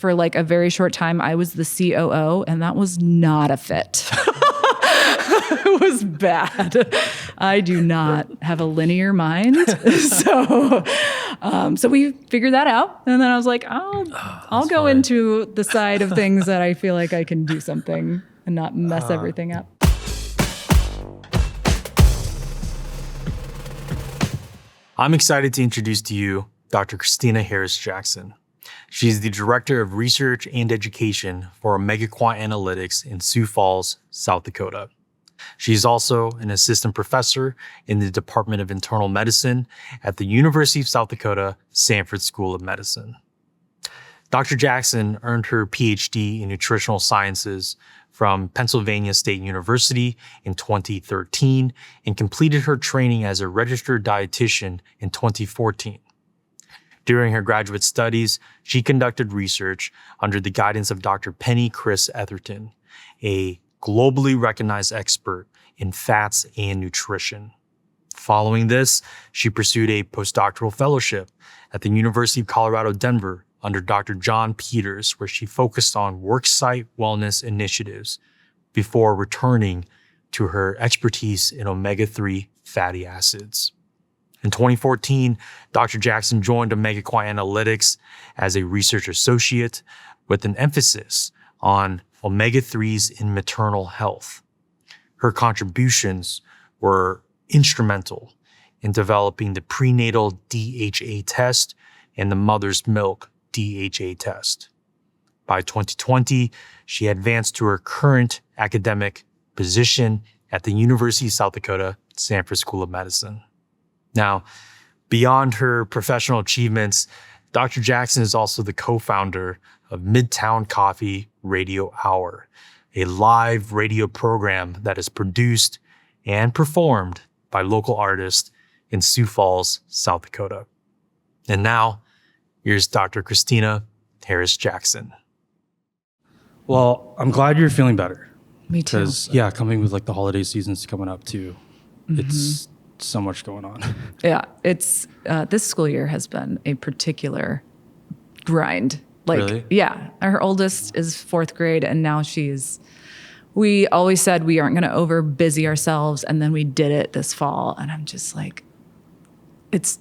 for like a very short time, I was the COO, and that was not a fit. It was bad. I do not have a linear mind. So we figured that out. And then I was like, I'll go into the side of things that I feel like I can do something and not mess everything up. I'm excited to introduce to you Dr. Kristina Harris Jackson. She's the Director of Research and Education for OmegaQuant Analytics in Sioux Falls, South Dakota. She's also an assistant professor in the Department of Internal Medicine at the University of South Dakota Sanford School of Medicine. Dr. Jackson earned her PhD in nutritional sciences from Pennsylvania State University in 2013 and completed her training as a registered dietitian in 2014. During her graduate studies, she conducted research under the guidance of Dr. Penny Chris Etherton, a globally recognized expert in fats and nutrition. Following this, she pursued a postdoctoral fellowship at the University of Colorado, Denver, under Dr. John Peters, where she focused on worksite wellness initiatives before returning to her expertise in omega-3 fatty acids. In 2014, Dr. Jackson joined OmegaQuant Analytics as a research associate with an emphasis on omega-3s in maternal health. Her contributions were instrumental in developing the prenatal DHA test and the mother's milk DHA test. By 2020, she advanced to her current academic position at the University of South Dakota Sanford School of Medicine. Now, beyond her professional achievements, Dr. Jackson is also the co-founder of Midtown Coffee Radio Hour, a live radio program that is produced and performed by local artists in Sioux Falls, South Dakota. And now, here's Dr. Kristina Harris Jackson. Well, I'm glad you're feeling better. Me too. Because, coming with like the holiday season's coming up too. It's so much going on. Yeah, it's this school year has been a particular grind. Like, really? Yeah, our oldest is 4th grade, and now we always said we aren't going to over busy ourselves, and then we did it this fall, and I'm just like, it's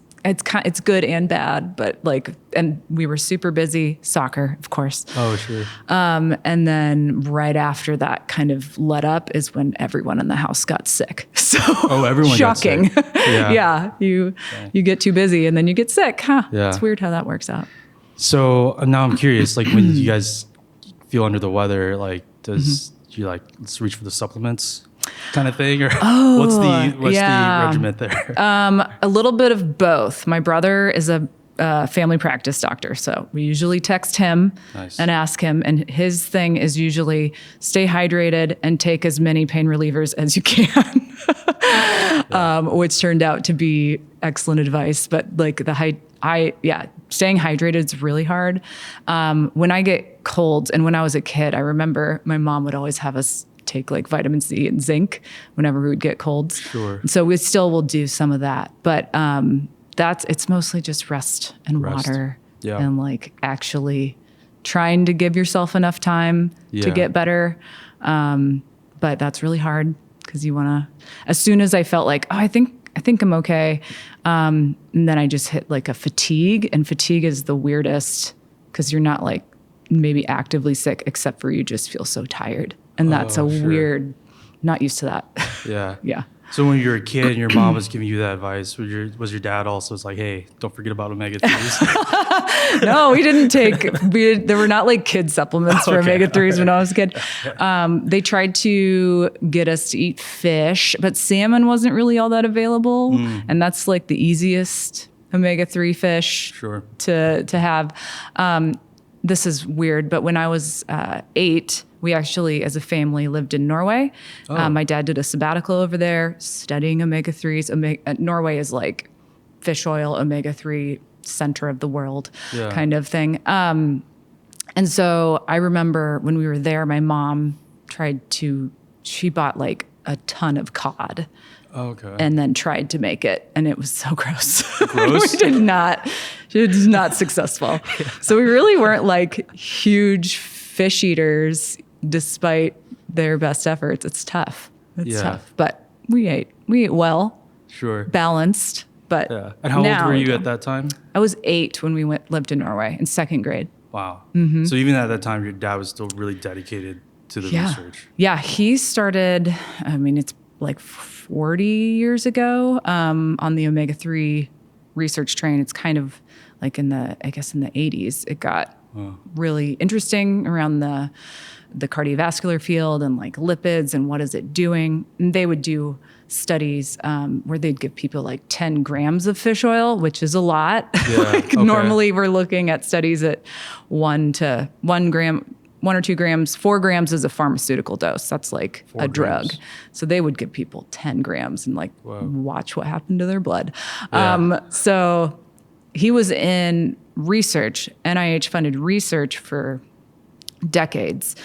good and bad, but like, and we were super busy, soccer, of course. Oh, sure. And then right after that kind of let up is when everyone in the house got sick. So everyone shocking. got sick. Yeah. You get too busy and then you get sick. Huh? Yeah. It's weird how that works out. So now I'm curious, like when you guys feel under the weather, like does you like, let's reach for the supplements kind of thing, or what's the regiment there? A little bit of both. My brother is a family practice doctor, so we usually text him and ask him, and his thing is usually stay hydrated and take as many pain relievers as you can, which turned out to be excellent advice. But like staying hydrated is really hard. When I get colds, and when I was a kid, I remember my mom would always have us take like vitamin C and zinc whenever we would get colds. Sure. So we still will do some of that, but it's mostly just rest and water and like actually trying to give yourself enough time to get better. But that's really hard because you want to, as soon as I felt like, I think I'm okay. And then I just hit like a fatigue, and fatigue is the weirdest because you're not like maybe actively sick, except for you just feel so tired. And that's weird, not used to that. Yeah. Yeah. So when you were a kid and your mom was giving you that advice, was your dad also like, hey, don't forget about omega-3s? No, we didn't there were not like kid supplements for omega-3s when I was a kid. They tried to get us to eat fish, but salmon wasn't really all that available. And that's like the easiest omega-3 fish to have. This is weird, but when I was 8, we actually, as a family, lived in Norway. My dad did a sabbatical over there, studying omega-3s. Norway is like fish oil, omega-3 center of the world kind of thing. And so I remember when we were there, my mom she bought like a ton of cod Okay. and then tried to make it, and it was so gross. Gross? It was not successful. So we really weren't like huge fish eaters, despite their best efforts. It's tough. It's tough, but we ate well, Sure. balanced. But Yeah. And how old were you at that time? I was 8 when we lived in Norway in 2nd grade. Wow. So even at that time, your dad was still really dedicated to the research. Yeah, he started, I mean, it's like 40 years ago on the omega-3 research train. It's kind of like in the 80s, it got really interesting around the cardiovascular field and like lipids and what is it doing. And they would do studies where they'd give people like 10 grams of fish oil, which is a lot. Yeah, Normally we're looking at studies at 1 or 2 grams. 4 grams is a pharmaceutical dose. That's like a drug. grams. So they would give people 10 grams and like watch what happened to their blood. Yeah. So he was in research, NIH funded research for decades,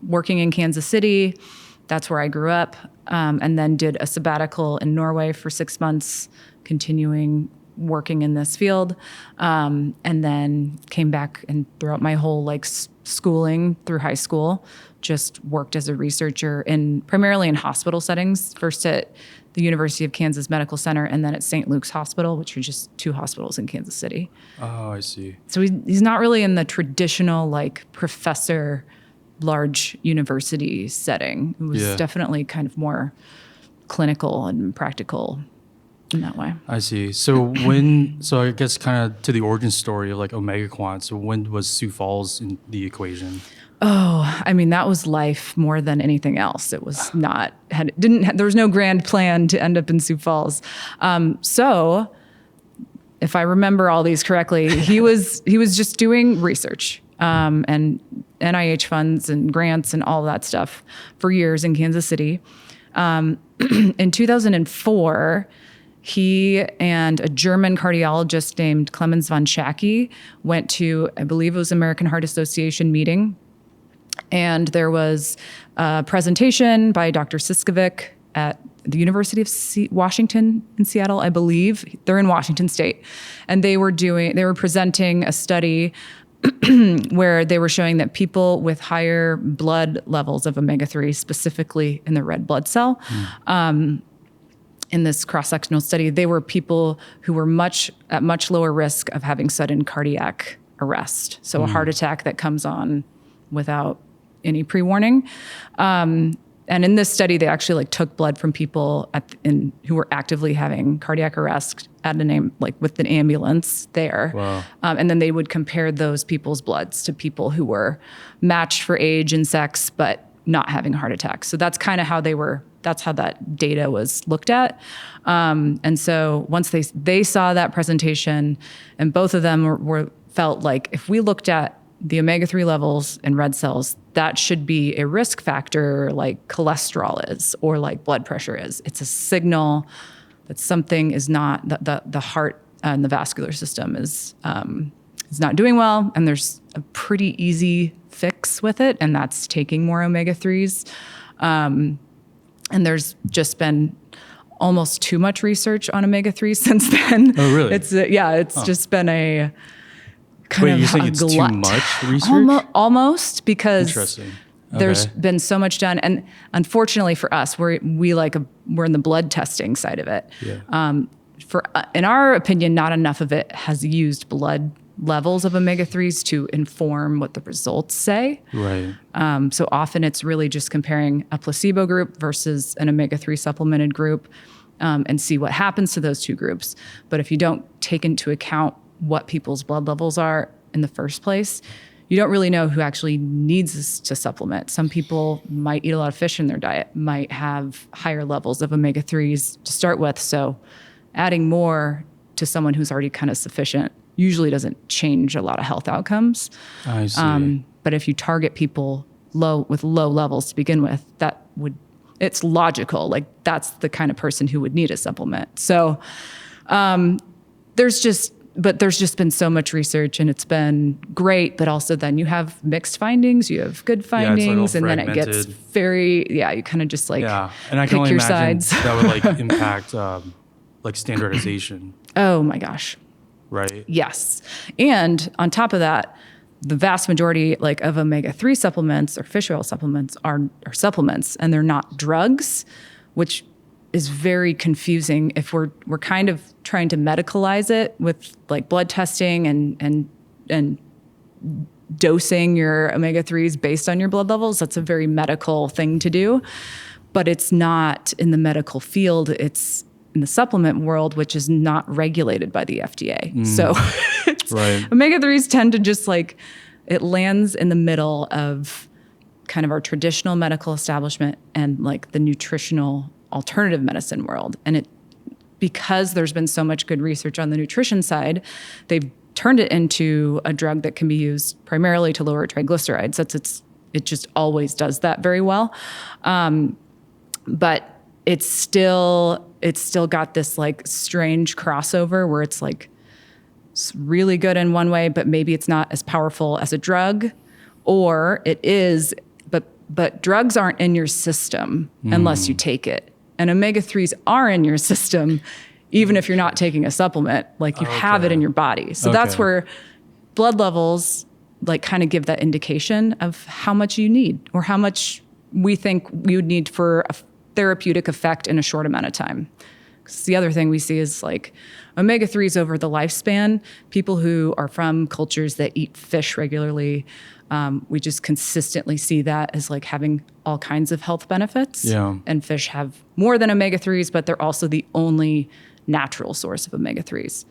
working in Kansas City. That's where I grew up. And then did a sabbatical in Norway for 6 months, continuing working in this field. And then came back, and throughout my whole like schooling through high school, just worked as a researcher primarily in hospital settings, first at the University of Kansas Medical Center and then at St. Luke's Hospital, which are just 2 hospitals in Kansas City. Oh, I see. So he's not really in the traditional like professor, large university setting. It was definitely kind of more clinical and practical in that way. I see. So so I guess kind of to the origin story of like OmegaQuant. So when was Sioux Falls in the equation? Oh, I mean, that was life more than anything else. It was not, there was no grand plan to end up in Sioux Falls. So if I remember all these correctly, he was just doing research, and NIH funds and grants and all that stuff for years in Kansas City. In 2004, he and a German cardiologist named Clemens von Schacke went to, I believe it was American Heart Association meeting. And there was a presentation by Dr. Siskovic at the University of Washington in Seattle, I believe. They're in Washington State. And they were presenting a study where they were showing that people with higher blood levels of omega-3, specifically in the red blood cell, in this cross-sectional study, they were people who were at much lower risk of having sudden cardiac arrest. So a heart attack that comes on without any pre-warning. And in this study, they actually like took blood from people who were actively having cardiac arrest with an ambulance there. Wow. And then they would compare those people's bloods to people who were matched for age and sex, but not having a heart attack. So that's kind of that's how that data was looked at. And so once they saw that presentation, and both of them felt like if we looked at the omega-3 levels in red cells, that should be a risk factor like cholesterol is or like blood pressure is. It's a signal that something is not, the heart and the vascular system is not doing well, and there's a pretty easy fix with it, and that's taking more omega-3s. And there's just been almost too much research on omega-3s since then. Oh, really? It's just been a kind of you think it's glut. too much research? Almost, because Interesting. there's been so much done, and unfortunately for us, we're in the blood testing side of it. Yeah. In our opinion, not enough of it has used blood levels of omega-3s to inform what the results say. Right. So often it's really just comparing a placebo group versus an omega-3 supplemented group, and see what happens to those two groups. But if you don't take into account what people's blood levels are in the first place, you don't really know who actually needs to supplement. Some people might eat a lot of fish in their diet, might have higher levels of omega-3s to start with. So adding more to someone who's already kind of sufficient usually doesn't change a lot of health outcomes. I see. But if you target people with low levels to begin with, it's logical. Like that's the kind of person who would need a supplement. So there's just but there's just been so much research and it's been great, but also then you have mixed findings, you have good findings, and then it gets you kind of just like and I pick can only your imagine sides. that would like impact like standardization, Oh my gosh. right? Yes. And on top of that, the vast majority like of omega-3 supplements or fish oil supplements are supplements, and they're not drugs, which is very confusing if we're kind of trying to medicalize it with like blood testing and dosing your omega-3s based on your blood levels. That's a very medical thing to do, but it's not in the medical field. It's in the supplement world, which is not regulated by the FDA. So omega-3s tend to just like, it lands in the middle of kind of our traditional medical establishment and like the nutritional alternative medicine world. And because there's been so much good research on the nutrition side, they've turned it into a drug that can be used primarily to lower triglycerides. It just always does that very well. But it's still got this like strange crossover where it's like it's really good in one way, but maybe it's not as powerful as a drug, or it is, but drugs aren't in your system unless you take it. And omega-3s are in your system, even if you're not taking a supplement, like you have it in your body. So that's where blood levels like kind of give that indication of how much you need or how much we think you would need for a therapeutic effect in a short amount of time. 'Cause the other thing we see is like omega-3s over the lifespan, people who are from cultures that eat fish regularly, we just consistently see that as like having all kinds of health benefits. Yeah. And fish have more than omega-3s, but they're also the only natural source of omega-3s.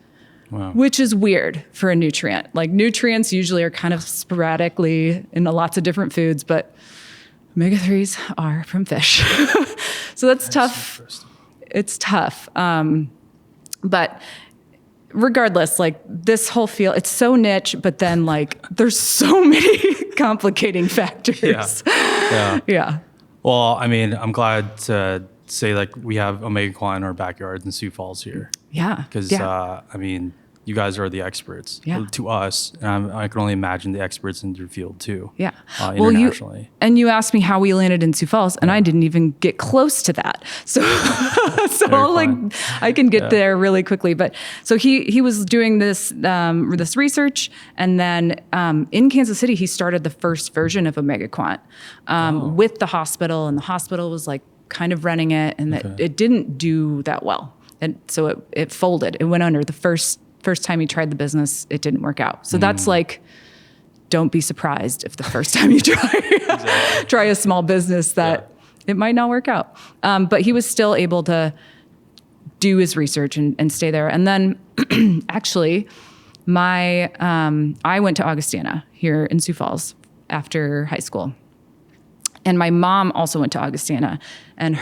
Wow. Which is weird for a nutrient. Like nutrients usually are kind of sporadically in lots of different foods, but omega-3s are from fish. So that's tough. It's tough. But regardless, like this whole field, it's so niche, but then like there's so many complicating factors. Yeah. Well, I mean, I'm glad to say like we have OmegaQuant in our backyard in Sioux Falls here. Yeah. Because I mean, you guys are the experts to us, and I can only imagine the experts in your field too. Yeah. Internationally. You asked me how we landed in Sioux Falls, and I didn't even get close to that. So, I can get there really quickly. But so he was doing this research, and then in Kansas City, he started the first version of OmegaQuant with the hospital, and the hospital was like kind of running it, and that it didn't do that well, and so it folded. It went under. The first time he tried the business, it didn't work out. So that's like, don't be surprised if the first time you try a small business that it might not work out. But he was still able to do his research and stay there. And then actually I went to Augustana here in Sioux Falls after high school. And my mom also went to Augustana, and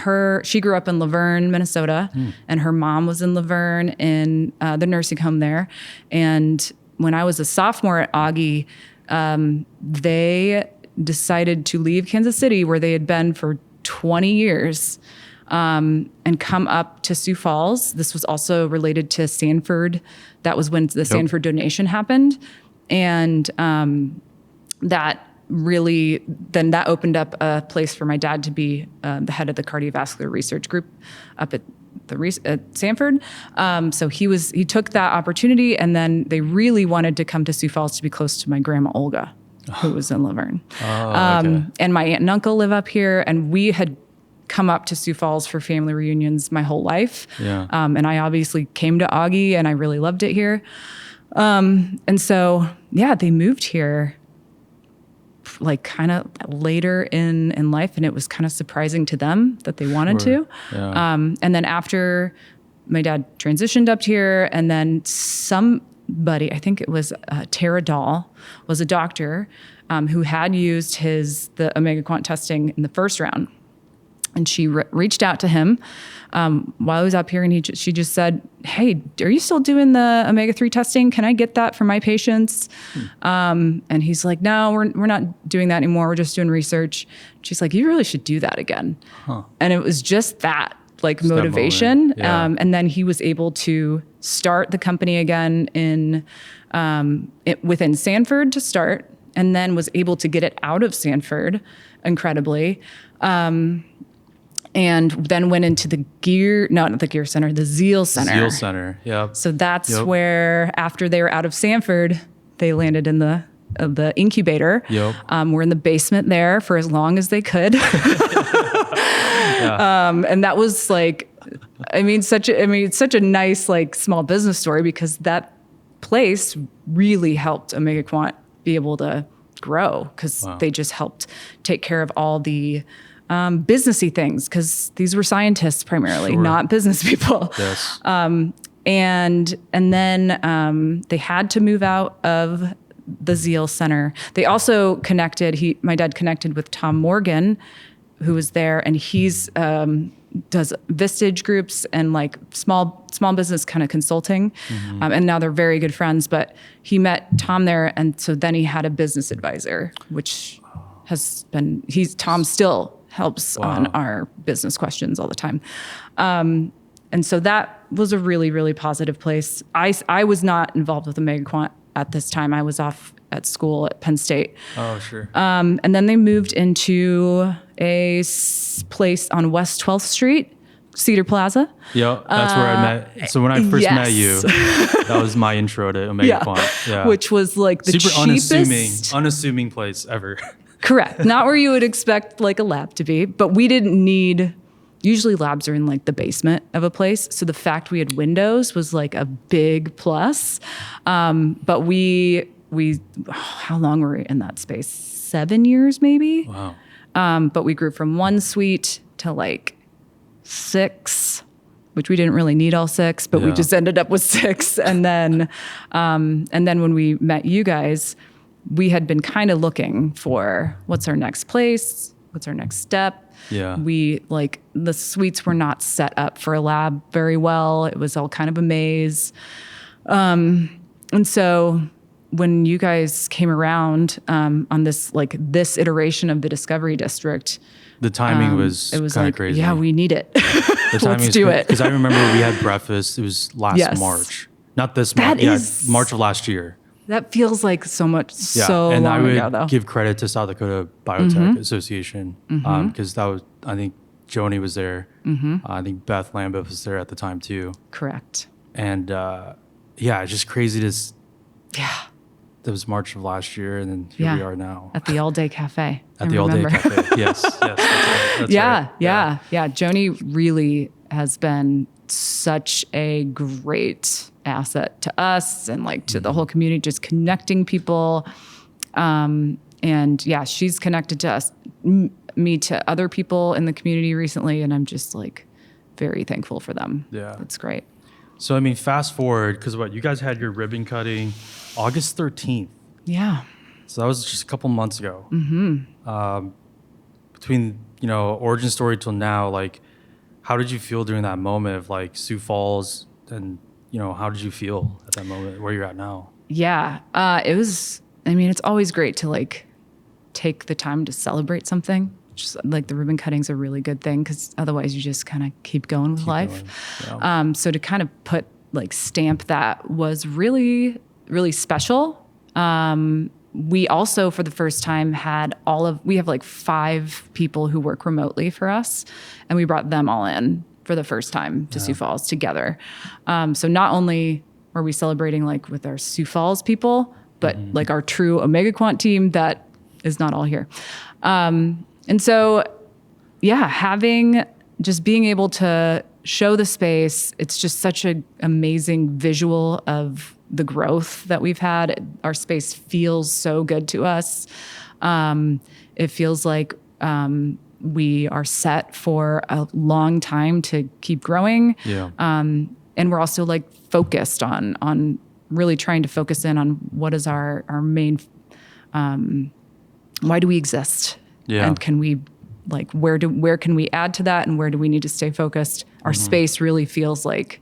she grew up in Laverne, Minnesota, and her mom was in Laverne in the nursing home there. And when I was a sophomore at Augie, they decided to leave Kansas City, where they had been for 20 years, and come up to Sioux Falls. This was also related to Sanford. That was when the Sanford donation happened. And that opened up a place for my dad to be the head of the cardiovascular research group up at Sanford. So he took that opportunity, and then they really wanted to come to Sioux Falls to be close to my grandma Olga, who was in Laverne. And my aunt and uncle live up here, and we had come up to Sioux Falls for family reunions my whole life. Yeah. And I obviously came to Augie, and I really loved it here. And so, they moved here like kind of later in life, and it was kind of surprising to them that they wanted to. Yeah. And then after my dad transitioned up here, and then somebody, I think it was Tara Dahl, was a doctor who had used the OmegaQuant testing in the first round. And she reached out to him while I was up here, and she just said, "Hey, are you still doing the omega-3 testing? Can I get that for my patients?" And he's like, "No, we're not doing that anymore. We're just doing research." She's like, "You really should do that again." And it was just that. like Just that motivation. moment. Yeah. And then he was able to start the company again within Sanford to start, and then was able to get it out of Sanford, incredibly. And then went into the Zeal Center. Zeal Center, yeah. So that's where, after they were out of Sanford, they landed in the incubator. Yep. We're in the basement there for as long as they could. And that was like, it's such a nice like small business story, because that place really helped OmegaQuant be able to grow, because they just helped take care of all the businessy things, because these were scientists primarily, not business people. Yes. And then they had to move out of the Zeal Center. They also my dad connected with Tom Morgan, who was there, and he's does Vistage groups and like small business kind of consulting. And now they're very good friends, but he met Tom there. And so then he had a business advisor, which Tom still helps on our business questions all the time. And so that was a really, really positive place. I was not involved with OmegaQuant at this time. I was off at school at Penn State. Oh, sure. And then they moved into a place on West 12th Street, Cedar Plaza. Yeah, that's where I met. So when I first met you, that was my intro to OmegaQuant. Yeah. Which was like the super cheapest, unassuming place ever. Correct. Not where you would expect like a lab to be, but we didn't need. Usually labs are in like the basement of a place. So the fact we had windows was like a big plus. But we how long were we in that space? 7 years maybe. Wow. But we grew from 1 suite to like 6, which we didn't really need all 6, but we just ended up with 6. And then when we met you guys, we had been kind of looking for what's our next place, what's our next step. Yeah. The suites were not set up for a lab very well. It was all kind of a maze. And so when you guys came around on this iteration of the Discovery District, the timing was kind of like, crazy. yeah, we need it. Let's do it. Because I remember we had breakfast. It was last March. Not this March. March of last year. That feels like so much, Yeah, so and long I would ago, though. give credit to South Dakota Biotech Association, because that was, I think Joni was there. I think Beth Lambeth was there at the time too. Correct. And it's just crazy to. Yeah. That was March of last year, and then here we are now. At the All Day Cafe. At the All Day Cafe. Yes, that's right. That's yeah. right. Joni really has been such a great asset to us and like to the whole community, just connecting people. And she's connected to us, me to other people in the community recently. And I'm just like very thankful for them. Yeah. That's great. So, fast forward, because you guys had your ribbon cutting August 13th. Yeah. So that was just a couple months ago. Between, origin story till now, like, how did you feel during that moment of like Sioux Falls, and how did you feel at that moment where you're at now? Yeah, it was. It's always great to like take the time to celebrate something. Just like the ribbon cutting's a really good thing, because otherwise you just kind of keep going with life. Yeah. So to kind of stamp that was really, really special. We also, for the first time, we have like 5 people who work remotely for us, and we brought them all in for the first time to Sioux Falls together. So not only were we celebrating like with our Sioux Falls people, but like our true OmegaQuant team that is not all here. And so, being able to show the space, it's just such an amazing visual of the growth that we've had. Our space feels so good to us. It feels like we are set for a long time to keep growing. Yeah. And we're also like focused on really trying to focus in on what is our main, why do we exist? Yeah. And can we where can we add to that, and where do we need to stay focused? Our space really feels like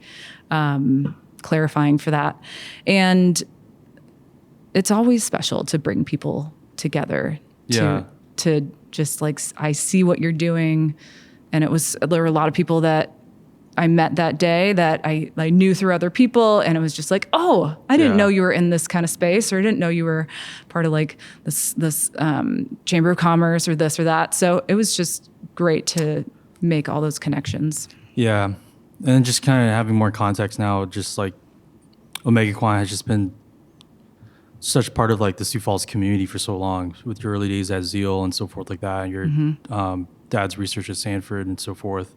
clarifying for that. And it's always special to bring people together to just like, I see what you're doing. And there were a lot of people that I met that day that I knew through other people, and it was just like, oh, I didn't know you were in this kind of space, or I didn't know you were part of like this Chamber of Commerce or this or that. So it was just great to make all those connections. Yeah. And just kind of having more context now, just like OmegaQuant has just been such part of like the Sioux Falls community for so long, with your early days at Zeal and so forth like that, and your dad's research at Sanford and so forth.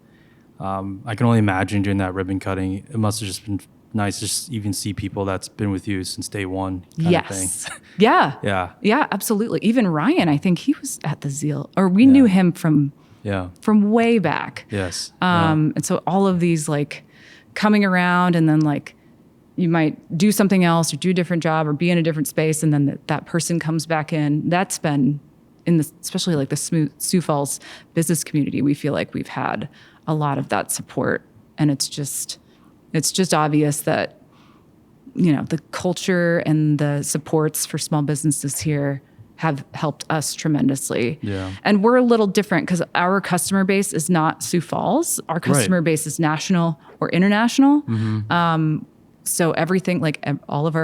I can only imagine doing that ribbon cutting. It must have just been nice to just even see people that's been with you since day one kind of thing. Yeah. Yeah. Yeah, absolutely. Even Ryan, I think he was at the Zeal, or we knew him from way back. Yes. And so all of these like coming around, and then like you might do something else or do a different job or be in a different space, and then that person comes back in. That's been in the, especially like the Sioux Falls business community, we feel like we've had a lot of that support. And it's just obvious that, you know, the culture and the supports for small businesses here have helped us tremendously. Yeah. And we're a little different because our customer base is not Sioux Falls. Our customer base is national or international. So everything, like all of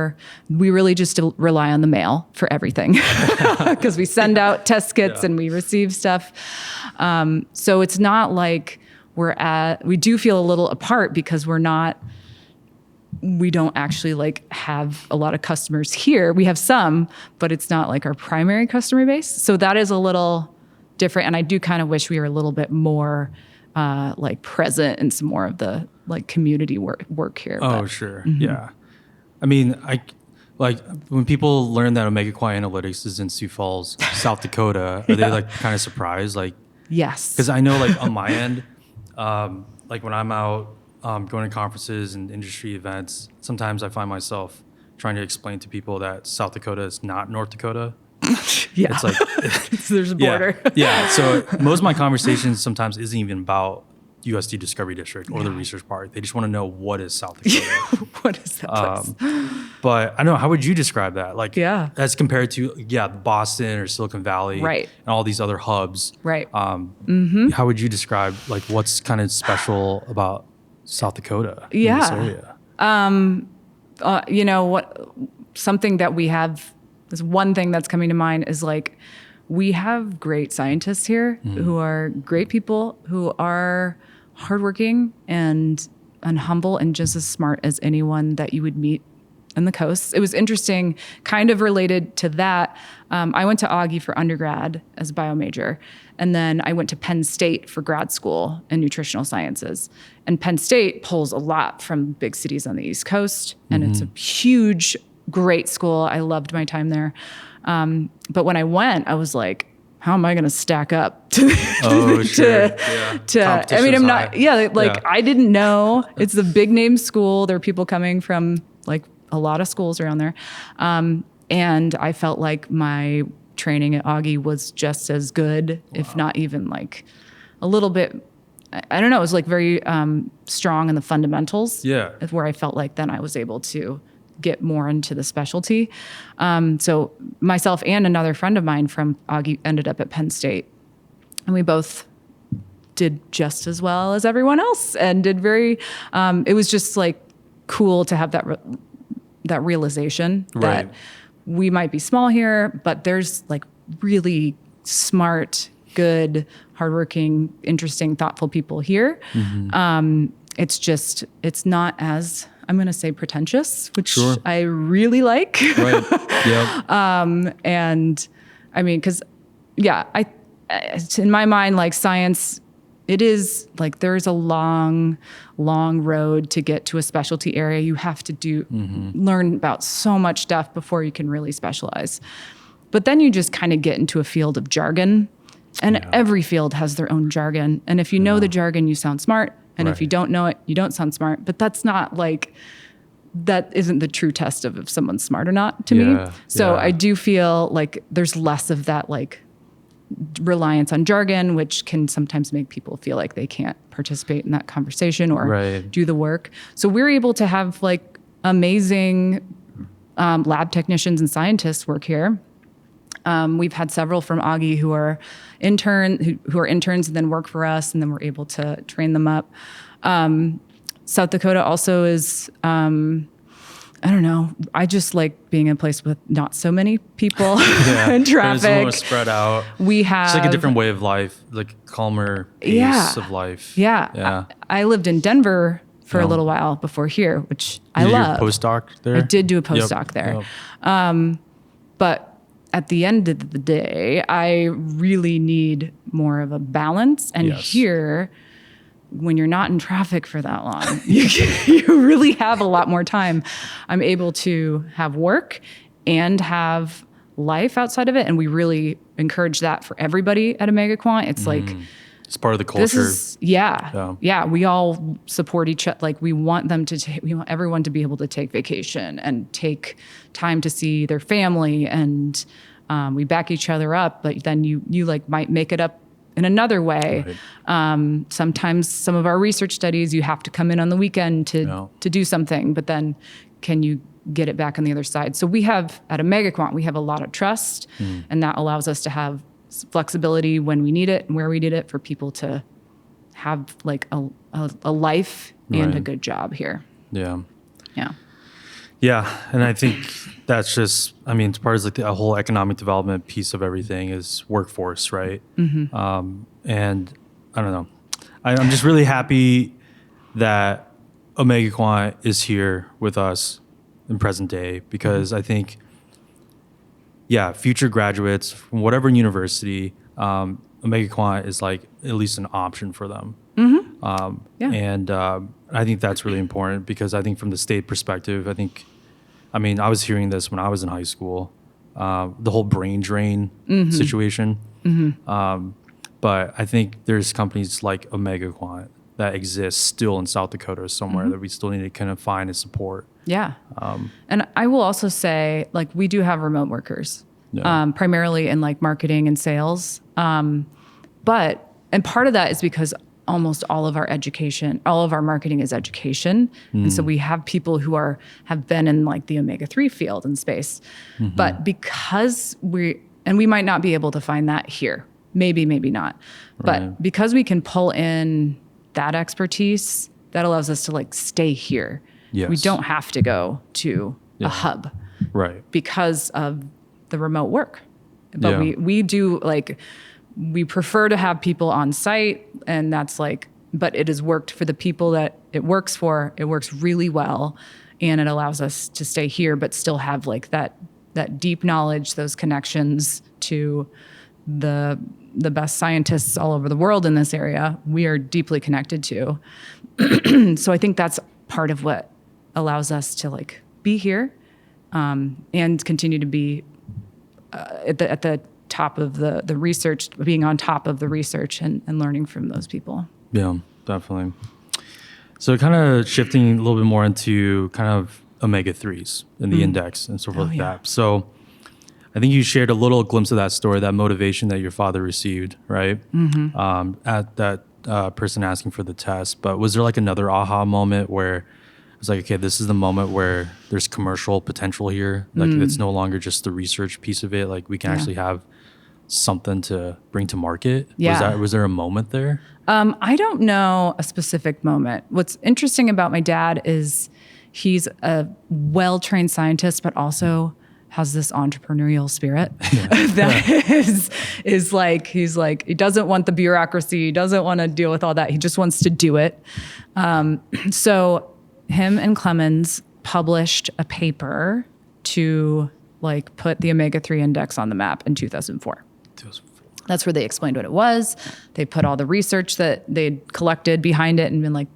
we really just rely on the mail for everything because we send out test kits and we receive stuff. So it's not like we do feel a little apart because we don't actually like have a lot of customers here. We have some, but it's not like our primary customer base. So that is a little different. And I do kind of wish we were a little bit more like present in some more of the like community work here. Oh, sure. Yeah. I mean, like when people learn that OmegaQuant Analytics is in Sioux Falls, South Dakota, are they like kind of surprised? Like, yes. Because I know like on my end, like when I'm out going to conferences and industry events, sometimes I find myself trying to explain to people that South Dakota is not North Dakota. Yeah. It's like there's a border. Yeah. So most of my conversations sometimes isn't even about USD Discovery District or the research park. They just want to know what is South Dakota. What is that place? But I don't know, how would you describe that? Like, as compared to Boston or Silicon Valley, right, and all these other hubs, right? How would you describe like what's kind of special about South Dakota in this area? You know what? Something that we have. This one thing that's coming to mind is like we have great scientists here who are great people who are hardworking and humble and just as smart as anyone that you would meet in the coast. It was interesting, kind of related to that. I went to Augie for undergrad as a bio major, and then I went to Penn State for grad school in nutritional sciences. And Penn State pulls a lot from big cities on the East Coast, and it's a huge, great school. I loved my time there. But when I went, I was like, how am I going to stack up to, I mean, I'm not, I didn't know. It's a big name school. There are people coming from like a lot of schools around there. And I felt like my training at Augie was just as good, if not even like a little bit, I don't know, it was like very strong in the fundamentals. Yeah. Where I felt like then I was able to get more into the specialty. So myself and another friend of mine from Augie ended up at Penn State, and we both did just as well as everyone else and did very, it was just like cool to have that realization that we might be small here, but there's like really smart, good, hardworking, interesting, thoughtful people here. It's not as, I'm going to say pretentious, which I really like. Right. Yep. And I mean, because in my mind, like science, it is like there's a long, long road to get to a specialty area. You have to learn about so much stuff before you can really specialize. But then you just kind of get into a field of jargon, and every field has their own jargon. And if you know the jargon, you sound smart. And if you don't know it, you don't sound smart. But that's not like, that isn't the true test of if someone's smart or not to me. So I do feel like there's less of that like reliance on jargon, which can sometimes make people feel like they can't participate in that conversation or do the work. So we're able to have like amazing lab technicians and scientists work here. We've had several from Augie who are interns and then work for us, and then we're able to train them up. South Dakota also is, I don't know. I just like being in a place with not so many people and traffic. It's more spread out. We have It's like a different way of life, like calmer pace of life. Yeah. I lived in Denver for a little while before here, which I love. Did you do a postdoc there? I did do a postdoc there. Yep. But at the end of the day, I really need more of a balance. And here, when you're not in traffic for that long, you really have a lot more time. I'm able to have work and have life outside of it. And we really encourage that for everybody at OmegaQuant. It's like, it's part of the culture. Yeah. We all support each other. Like we want we want everyone to be able to take vacation and take time to see their family. And we back each other up, but then you like might make it up in another way. Right. Sometimes some of our research studies, you have to come in on the weekend to do something, but then can you get it back on the other side? So we have, at OmegaQuant, we have a lot of trust, and that allows us to have flexibility when we need it and where we need it for people to have like a life and a good job here. Yeah, and I think that's just, I mean, as far as like the whole economic development piece of everything is workforce, right? And I don't know. I'm just really happy that OmegaQuant is here with us in present day because I think, future graduates from whatever university, OmegaQuant is like at least an option for them. And I think that's really important because I think from the state perspective, I was hearing this when I was in high school, the whole brain drain situation. But I think there's companies like OmegaQuant that exist still in South Dakota somewhere that we still need to kind of find and support. Yeah. And I will also say, like, we do have remote workers, primarily in like marketing and sales. And part of that is because almost all of our marketing is education. And so we have people who have been in like the omega-3 field and space. But because we might not be able to find that here, maybe not. But because we can pull in that expertise, that allows us to like stay here. Yes. We don't have to go to a hub because of the remote work. But we do like, we prefer to have people on site, and that's like, but it has worked for the people that it works for. It works really well, and it allows us to stay here, but still have like that deep knowledge, those connections to the best scientists all over the world in this area. We are deeply connected to. So I think that's part of what allows us to like be here, and continue to be at the top of the research, being on top of the research and learning from those people. Yeah, definitely. So kind of shifting a little bit more into kind of omega-3s in the index and so forth like that. So I think you shared a little glimpse of that story, that motivation that your father received, right? At that person asking for the test. But was there like another aha moment where it's like, okay, this is the moment where there's commercial potential here. Like it's no longer just the research piece of it. Like we can actually have something to bring to market. Was there a moment there? I don't know a specific moment. What's interesting about my dad is he's a well-trained scientist, but also has this entrepreneurial spirit that is like, he's like, he doesn't want the bureaucracy. He doesn't want to deal with all that. He just wants to do it. So him and Clemens published a paper to like put the omega-3 index on the map in 2004. That's where they explained what it was. They put all the research that they'd collected behind it and been like,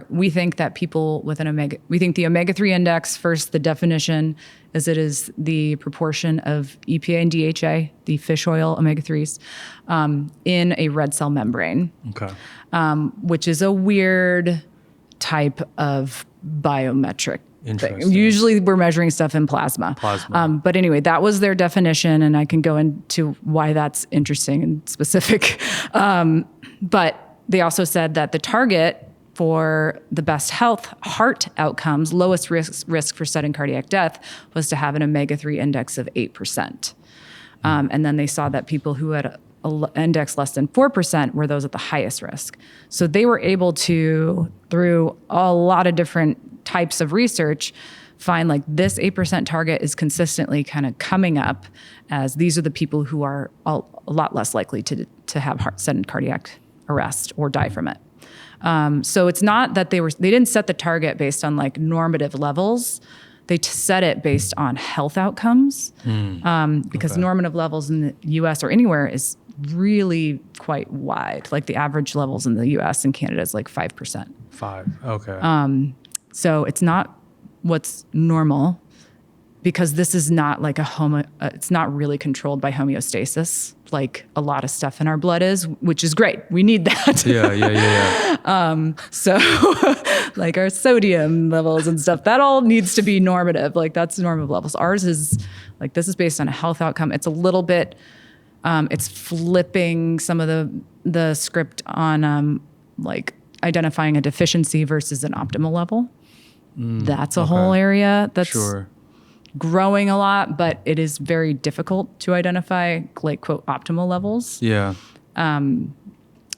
we think that people with we think the omega-3 index, first, the definition is it is the proportion of EPA and DHA, the fish oil omega-3s, in a red cell membrane. Okay. Which is a weird type of biometric thing. Usually we're measuring stuff in plasma. But anyway, that was their definition, and I can go into why that's interesting and specific. But they also said that the target for the best heart outcomes, lowest risk for sudden cardiac death, was to have an omega-3 index of 8%. And then they saw that people who had index less than 4% were those at the highest risk. So they were able to, through a lot of different types of research, find like this 8% target is consistently kind of coming up as these are the people who are a lot less likely to have sudden cardiac arrest or die from it. So it's not that they didn't set the target based on like normative levels. They set it based on health outcomes, because normative levels in the U.S. or anywhere is really quite wide. Like the average levels in the U.S. and Canada is like 5%. 5. Okay. So it's not what's normal, because this is not like it's not really controlled by homeostasis like a lot of stuff in our blood is, which is great. We need that. Yeah. So like our sodium levels and stuff, that all needs to be normative. Like that's normative levels. Ours is like, this is based on a health outcome. It's a little bit, it's flipping some of the script on like identifying a deficiency versus an optimal level. That's a whole area that's growing a lot, but it is very difficult to identify like quote optimal levels. Yeah.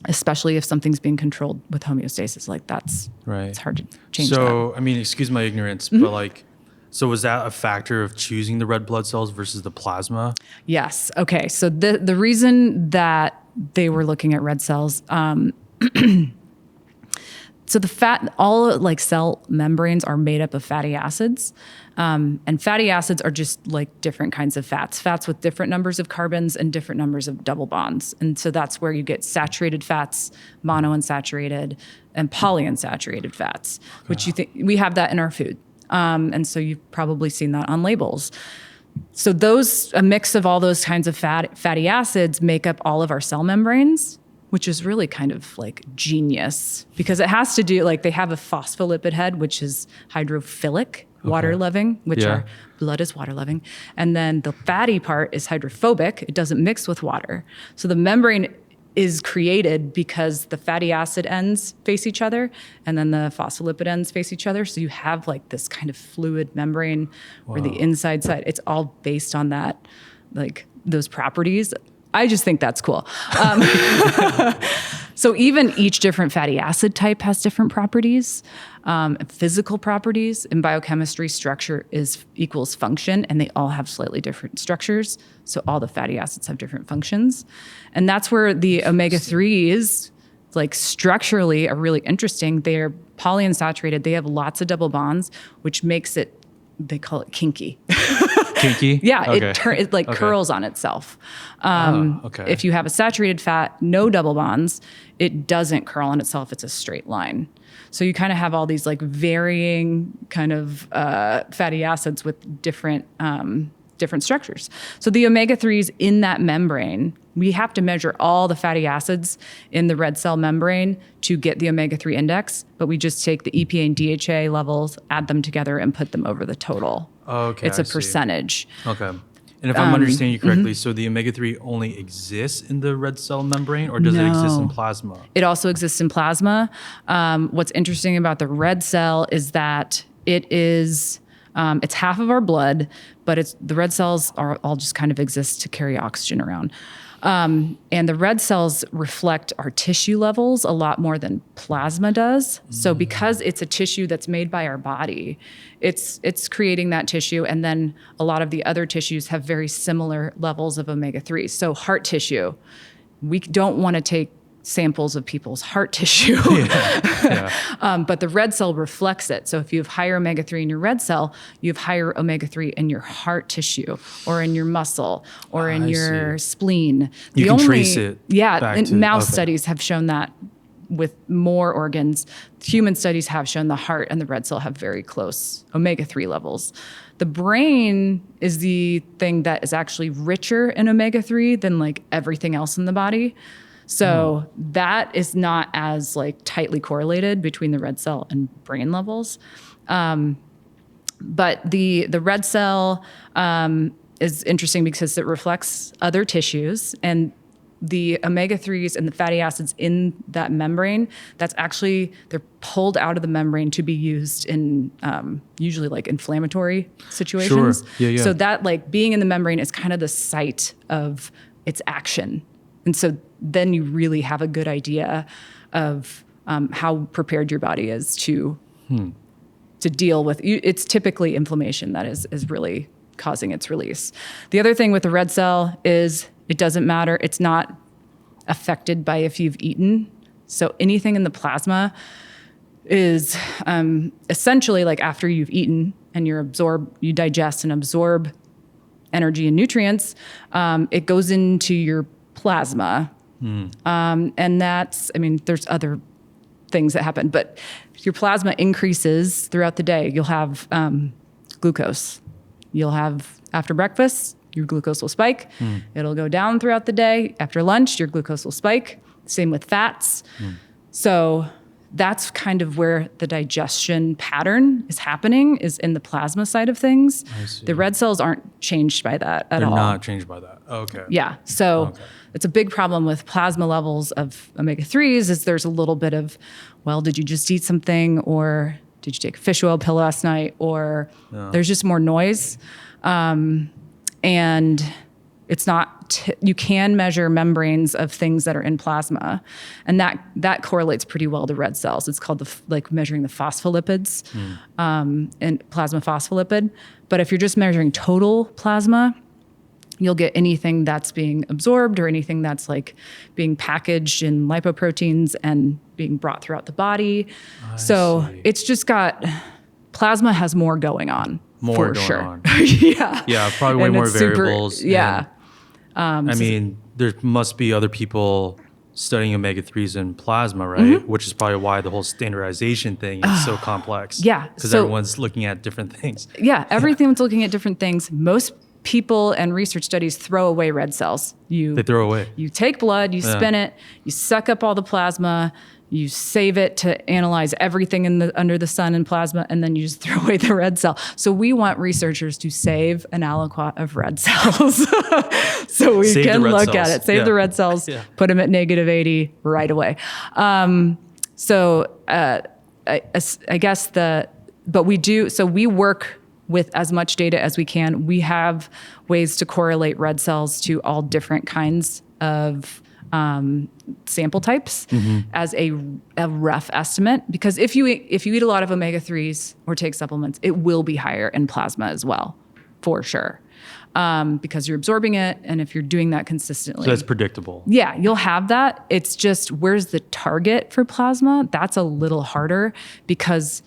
Especially if something's being controlled with homeostasis, like that's right. It's hard to change. So, I mean, excuse my ignorance, but like, so was that a factor of choosing the red blood cells versus the plasma? Yes. Okay. So the reason that they were looking at red cells, so all like cell membranes are made up of fatty acids. And fatty acids are just like different kinds of fats with different numbers of carbons and different numbers of double bonds. And so that's where you get saturated fats, monounsaturated, and polyunsaturated fats, which we have that in our food. And so you've probably seen that on labels. So a mix of all those kinds of fatty acids make up all of our cell membranes, which is really kind of like genius, because it has to do, like they have a phospholipid head, which is hydrophilic, water loving, which our blood is water loving. And then the fatty part is hydrophobic. It doesn't mix with water. So the membrane is created because the fatty acid ends face each other and then the phospholipid ends face each other. So you have like this kind of fluid membrane where the inside side, it's all based on that, like those properties. I just think that's cool. So even each different fatty acid type has different properties, physical properties. In biochemistry, structure equals function, and they all have slightly different structures. So all the fatty acids have different functions. And that's where the omega-3s, like structurally, are really interesting. They're polyunsaturated. They have lots of double bonds, which makes it, they call it kinky. Kinky? Yeah, it curls on itself. If you have a saturated fat, no double bonds, it doesn't curl on itself. It's a straight line. So you kind of have all these like varying kind of fatty acids with different structures. So the omega-3s in that membrane, we have to measure all the fatty acids in the red cell membrane to get the omega-3 index, but we just take the EPA and DHA levels, add them together, and put them over the total. Okay, it's a percentage. Okay. And if I'm understanding you correctly, so the omega-3 only exists in the red cell membrane, or does it exist in plasma? It also exists in plasma. What's interesting about the red cell is that it is... it's half of our blood, but the red cells are all just kind of exist to carry oxygen around. And the red cells reflect our tissue levels a lot more than plasma does. So because it's a tissue that's made by our body, it's creating that tissue. And then a lot of the other tissues have very similar levels of omega-3. So heart tissue, we don't want to take samples of people's heart tissue. But the red cell reflects it. So if you have higher omega-3 in your red cell, you have higher omega-3 in your heart tissue or in your muscle or in your spleen. You can trace it. Yeah, mouse studies have shown that with more organs. Human studies have shown the heart and the red cell have very close omega-3 levels. The brain is the thing that is actually richer in omega-3 than like everything else in the body. So that is not as like tightly correlated between the red cell and brain levels. But the red cell is interesting because it reflects other tissues, and the omega-3s and the fatty acids in that membrane, that's actually, they're pulled out of the membrane to be used in usually like inflammatory situations. Sure. Yeah. So that like being in the membrane is kind of the site of its action. And so then you really have a good idea of how prepared your body is to deal with. It's typically inflammation that is really causing its release. The other thing with the red cell is it doesn't matter. It's not affected by if you've eaten. So anything in the plasma is essentially like after you've eaten and you digest and absorb energy and nutrients, it goes into your plasma. And there's other things that happen, but your plasma increases throughout the day. You'll have glucose. You'll have after breakfast, your glucose will spike. It'll go down throughout the day. After lunch, your glucose will spike. Same with fats. So that's kind of where the digestion pattern is happening, is in the plasma side of things. The red cells aren't changed by that at all. They're not changed by that. Okay. Yeah. So it's a big problem with plasma levels of omega-3s is there's a little bit of, well, did you just eat something, or did you take a fish oil pill last night, or there's just more noise. And it's not, you can measure membranes of things that are in plasma, and that correlates pretty well to red cells. It's called measuring the phospholipids, and plasma phospholipid. But if you're just measuring total plasma, you'll get anything that's being absorbed or anything that's like being packaged in lipoproteins and being brought throughout the body. It's just plasma has more going on. More for going sure. on. Yeah. Yeah, probably way And more it's super- variables. yeah. There must be other people studying omega-3s in plasma, right? Which is probably why the whole standardization thing is so complex. Yeah. Because So- everyone's looking at different things. Yeah, everyone's looking at different things. Most people and research studies throw away red cells. They throw away. You take blood, you spin it, you suck up all the plasma, you save it to analyze everything under the sun in plasma, and then you just throw away the red cell. So we want researchers to save an aliquot of red cells so we Save can the red look at cells. it. Save the red cells, put them at -80 right away. I guess but we do, so we work with as much data as we can. We have ways to correlate red cells to all different kinds of sample types as a rough estimate, because if you eat a lot of omega-3s or take supplements, it will be higher in plasma as well, for sure, because you're absorbing it, and if you're doing that consistently. So that's predictable. Yeah, you'll have that. It's just, where's the target for plasma? That's a little harder, because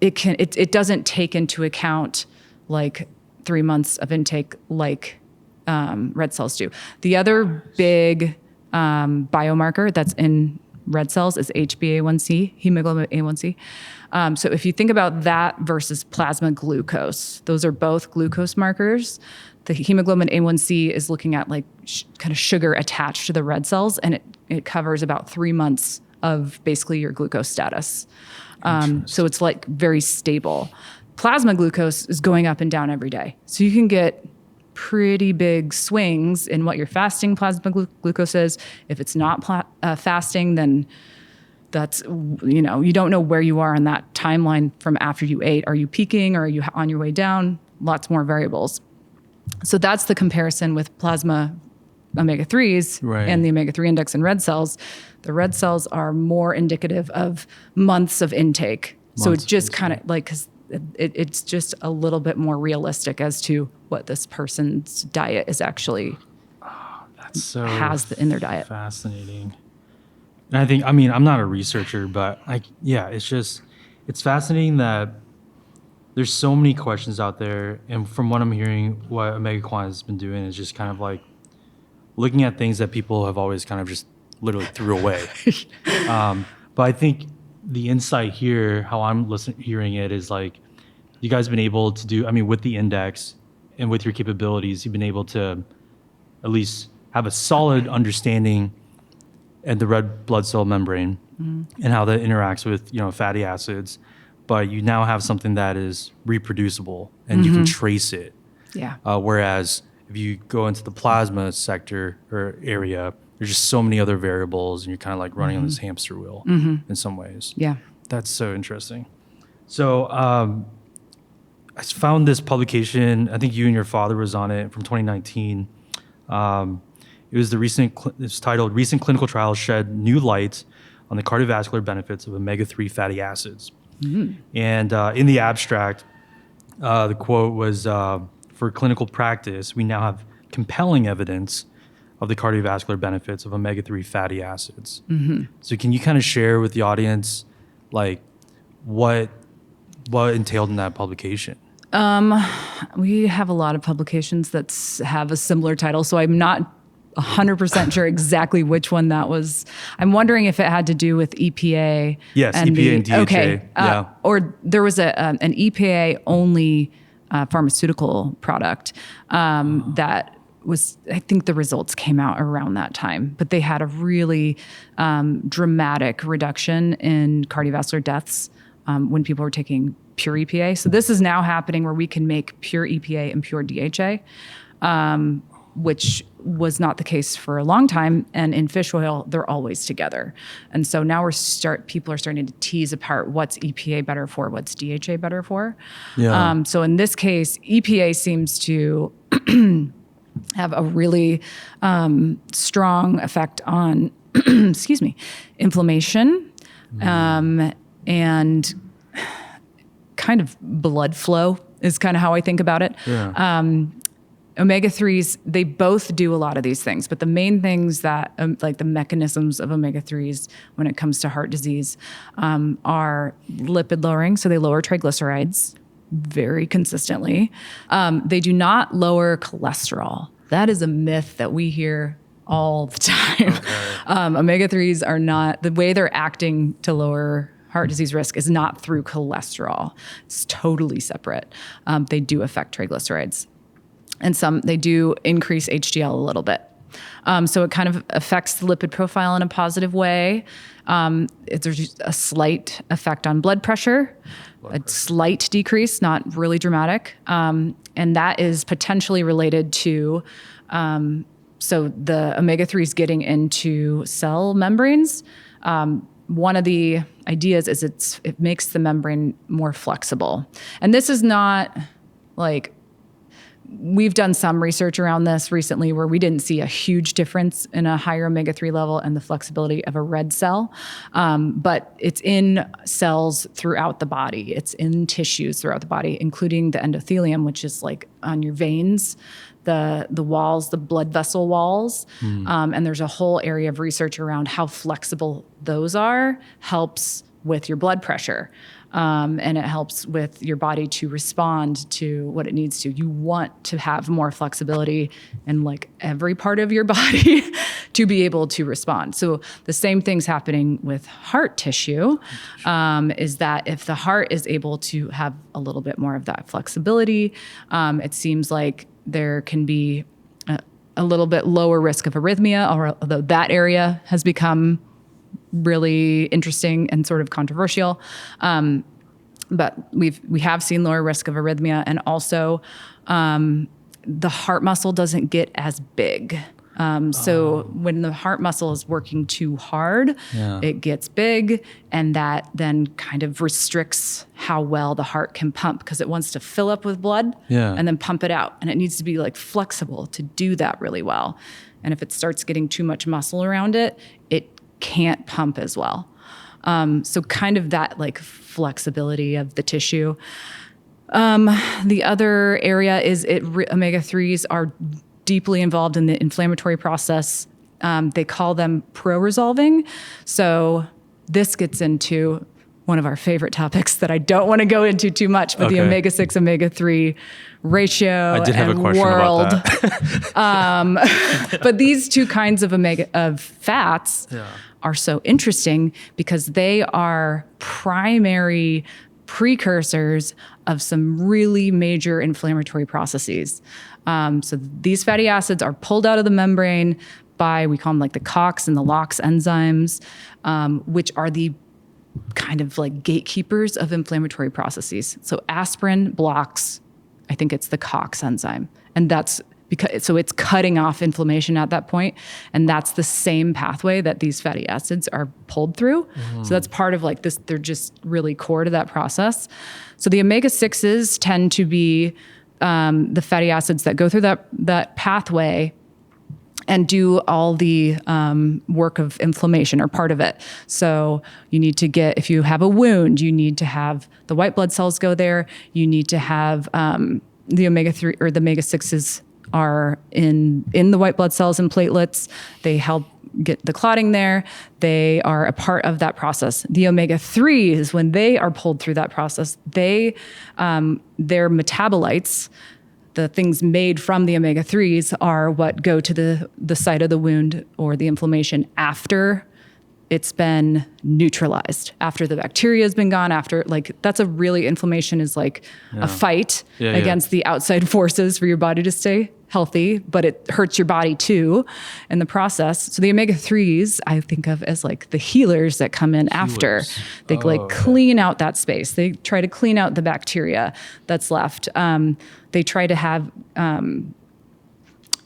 it doesn't take into account like 3 months of intake like red cells do. The other big biomarker that's in red cells is HbA1c, hemoglobin A1c. So if you think about that versus plasma glucose, those are both glucose markers. The hemoglobin A1c is looking at like kind of sugar attached to the red cells, and it covers about 3 months of basically your glucose status. So it's like very stable. Plasma glucose is going up and down every day. So you can get pretty big swings in what your fasting plasma glucose is. If it's not fasting, then that's, you don't know where you are on that timeline from after you ate. Are you peaking, or are you on your way down? Lots more variables. So that's the comparison with plasma omega-3s and the omega-3 index in red cells. The red cells are more indicative of months of intake. So it's just kind of like, because it's just a little bit more realistic as to what this person's diet is actually in their diet. Fascinating. And I think, I'm not a researcher, but it's fascinating that there's so many questions out there. And from what I'm hearing, what OmegaQuant has been doing is just kind of like looking at things that people have always kind of just literally threw away. But I think the insight here, how I'm hearing it, is like, you guys have been able to do, with the index and with your capabilities, you've been able to at least have a solid understanding at the red blood cell membrane and how that interacts with, fatty acids. But you now have something that is reproducible and you can trace it. Yeah. Whereas if you go into the plasma sector or area, there's just so many other variables, and you're kind of like running on this hamster wheel in some ways. Yeah. That's so interesting. So I found this publication, I think you and your father was on it, from 2019. It It's titled "Recent Clinical Trials Shed New Light on the Cardiovascular Benefits of Omega-3 Fatty Acids." And in the abstract, the quote was, "For clinical practice, we now have compelling evidence of the cardiovascular benefits of omega-3 fatty acids." So can you kind of share with the audience, like, what entailed in that publication? We have a lot of publications that have a similar title, so I'm not 100% sure exactly which one that was. I'm wondering if it had to do with EPA. Yes, EPA and DHA. Okay. Or there was an EPA only pharmaceutical product that was, I think the results came out around that time, but they had a really dramatic reduction in cardiovascular deaths when people were taking pure EPA. So this is now happening where we can make pure EPA and pure DHA, which was not the case for a long time. And in fish oil, they're always together. And so now people are starting to tease apart what's EPA better for, what's DHA better for. Yeah. So in this case, EPA seems to have a really strong effect on, inflammation, and kind of blood flow is kind of how I think about it. Yeah. Omega-3s, they both do a lot of these things, but the main things that, like the mechanisms of omega-3s when it comes to heart disease, are lipid lowering. So they lower triglycerides very consistently. They do not lower cholesterol. That is a myth that we hear all the time. Okay. Omega-3s are not, the way they're acting to lower heart disease risk is not through cholesterol. It's totally separate. They do affect triglycerides. And they do increase HDL a little bit. So it kind of affects the lipid profile in a positive way. There's a slight effect on blood pressure, a slight decrease, not really dramatic. And that is potentially related to, so the omega-3s getting into cell membranes. One of the ideas is it makes the membrane more flexible. And this is not like, we've done some research around this recently where we didn't see a huge difference in a higher omega-3 level and the flexibility of a red cell. But it's in cells throughout the body. It's in tissues throughout the body, including the endothelium, which is like on your veins, the walls, the blood vessel walls. And there's a whole area of research around how flexible those are, helps with your blood pressure. And it helps with your body to respond to what it needs to. You want to have more flexibility in like every part of your body to be able to respond. So the same thing's happening with heart tissue, is that if the heart is able to have a little bit more of that flexibility, it seems like there can be a little bit lower risk of arrhythmia, although that area has become really interesting and sort of controversial. But we have seen lower risk of arrhythmia, and also the heart muscle doesn't get as big. So when the heart muscle is working too hard, it gets big, and that then kind of restricts how well the heart can pump because it wants to fill up with blood and then pump it out. And it needs to be like flexible to do that really well. And if it starts getting too much muscle around it, it can't pump as well. So kind of that like flexibility of the tissue. The other area is omega-3s are deeply involved in the inflammatory process. They call them pro-resolving. So this gets into one of our favorite topics that I don't want to go into too much, but the omega-6, omega-3 ratio. I did have a question about that. But these two kinds of fats are so interesting because they are primary precursors of some really major inflammatory processes. So these fatty acids are pulled out of the membrane by, we call them like the COX and the LOX enzymes, which are the kind of like gatekeepers of inflammatory processes. So aspirin blocks, I think it's the COX enzyme. And that's because, so it's cutting off inflammation at that point. And that's the same pathway that these fatty acids are pulled through. So that's part of like this, they're just really core to that process. So the omega-6s tend to be the fatty acids that go through that pathway and do all the work of inflammation or part of it. So you need to get, if you have a wound, you need to have the white blood cells go there. You need to have the omega-3 or the omega-6s are in the white blood cells and platelets. They help get the clotting there. They are a part of that process. The omega-3s, when they are pulled through that process, their metabolites, the things made from the omega-3s, are what go to the site of the wound or the inflammation after it's been neutralized, after the bacteria has been gone, after, like, that's a really, inflammation is like a fight against the outside forces for your body to stay healthy, but it hurts your body too in the process. So the omega-3s I think of as like the healers that come in after. They clean out that space. They try to clean out the bacteria that's left. They try to have,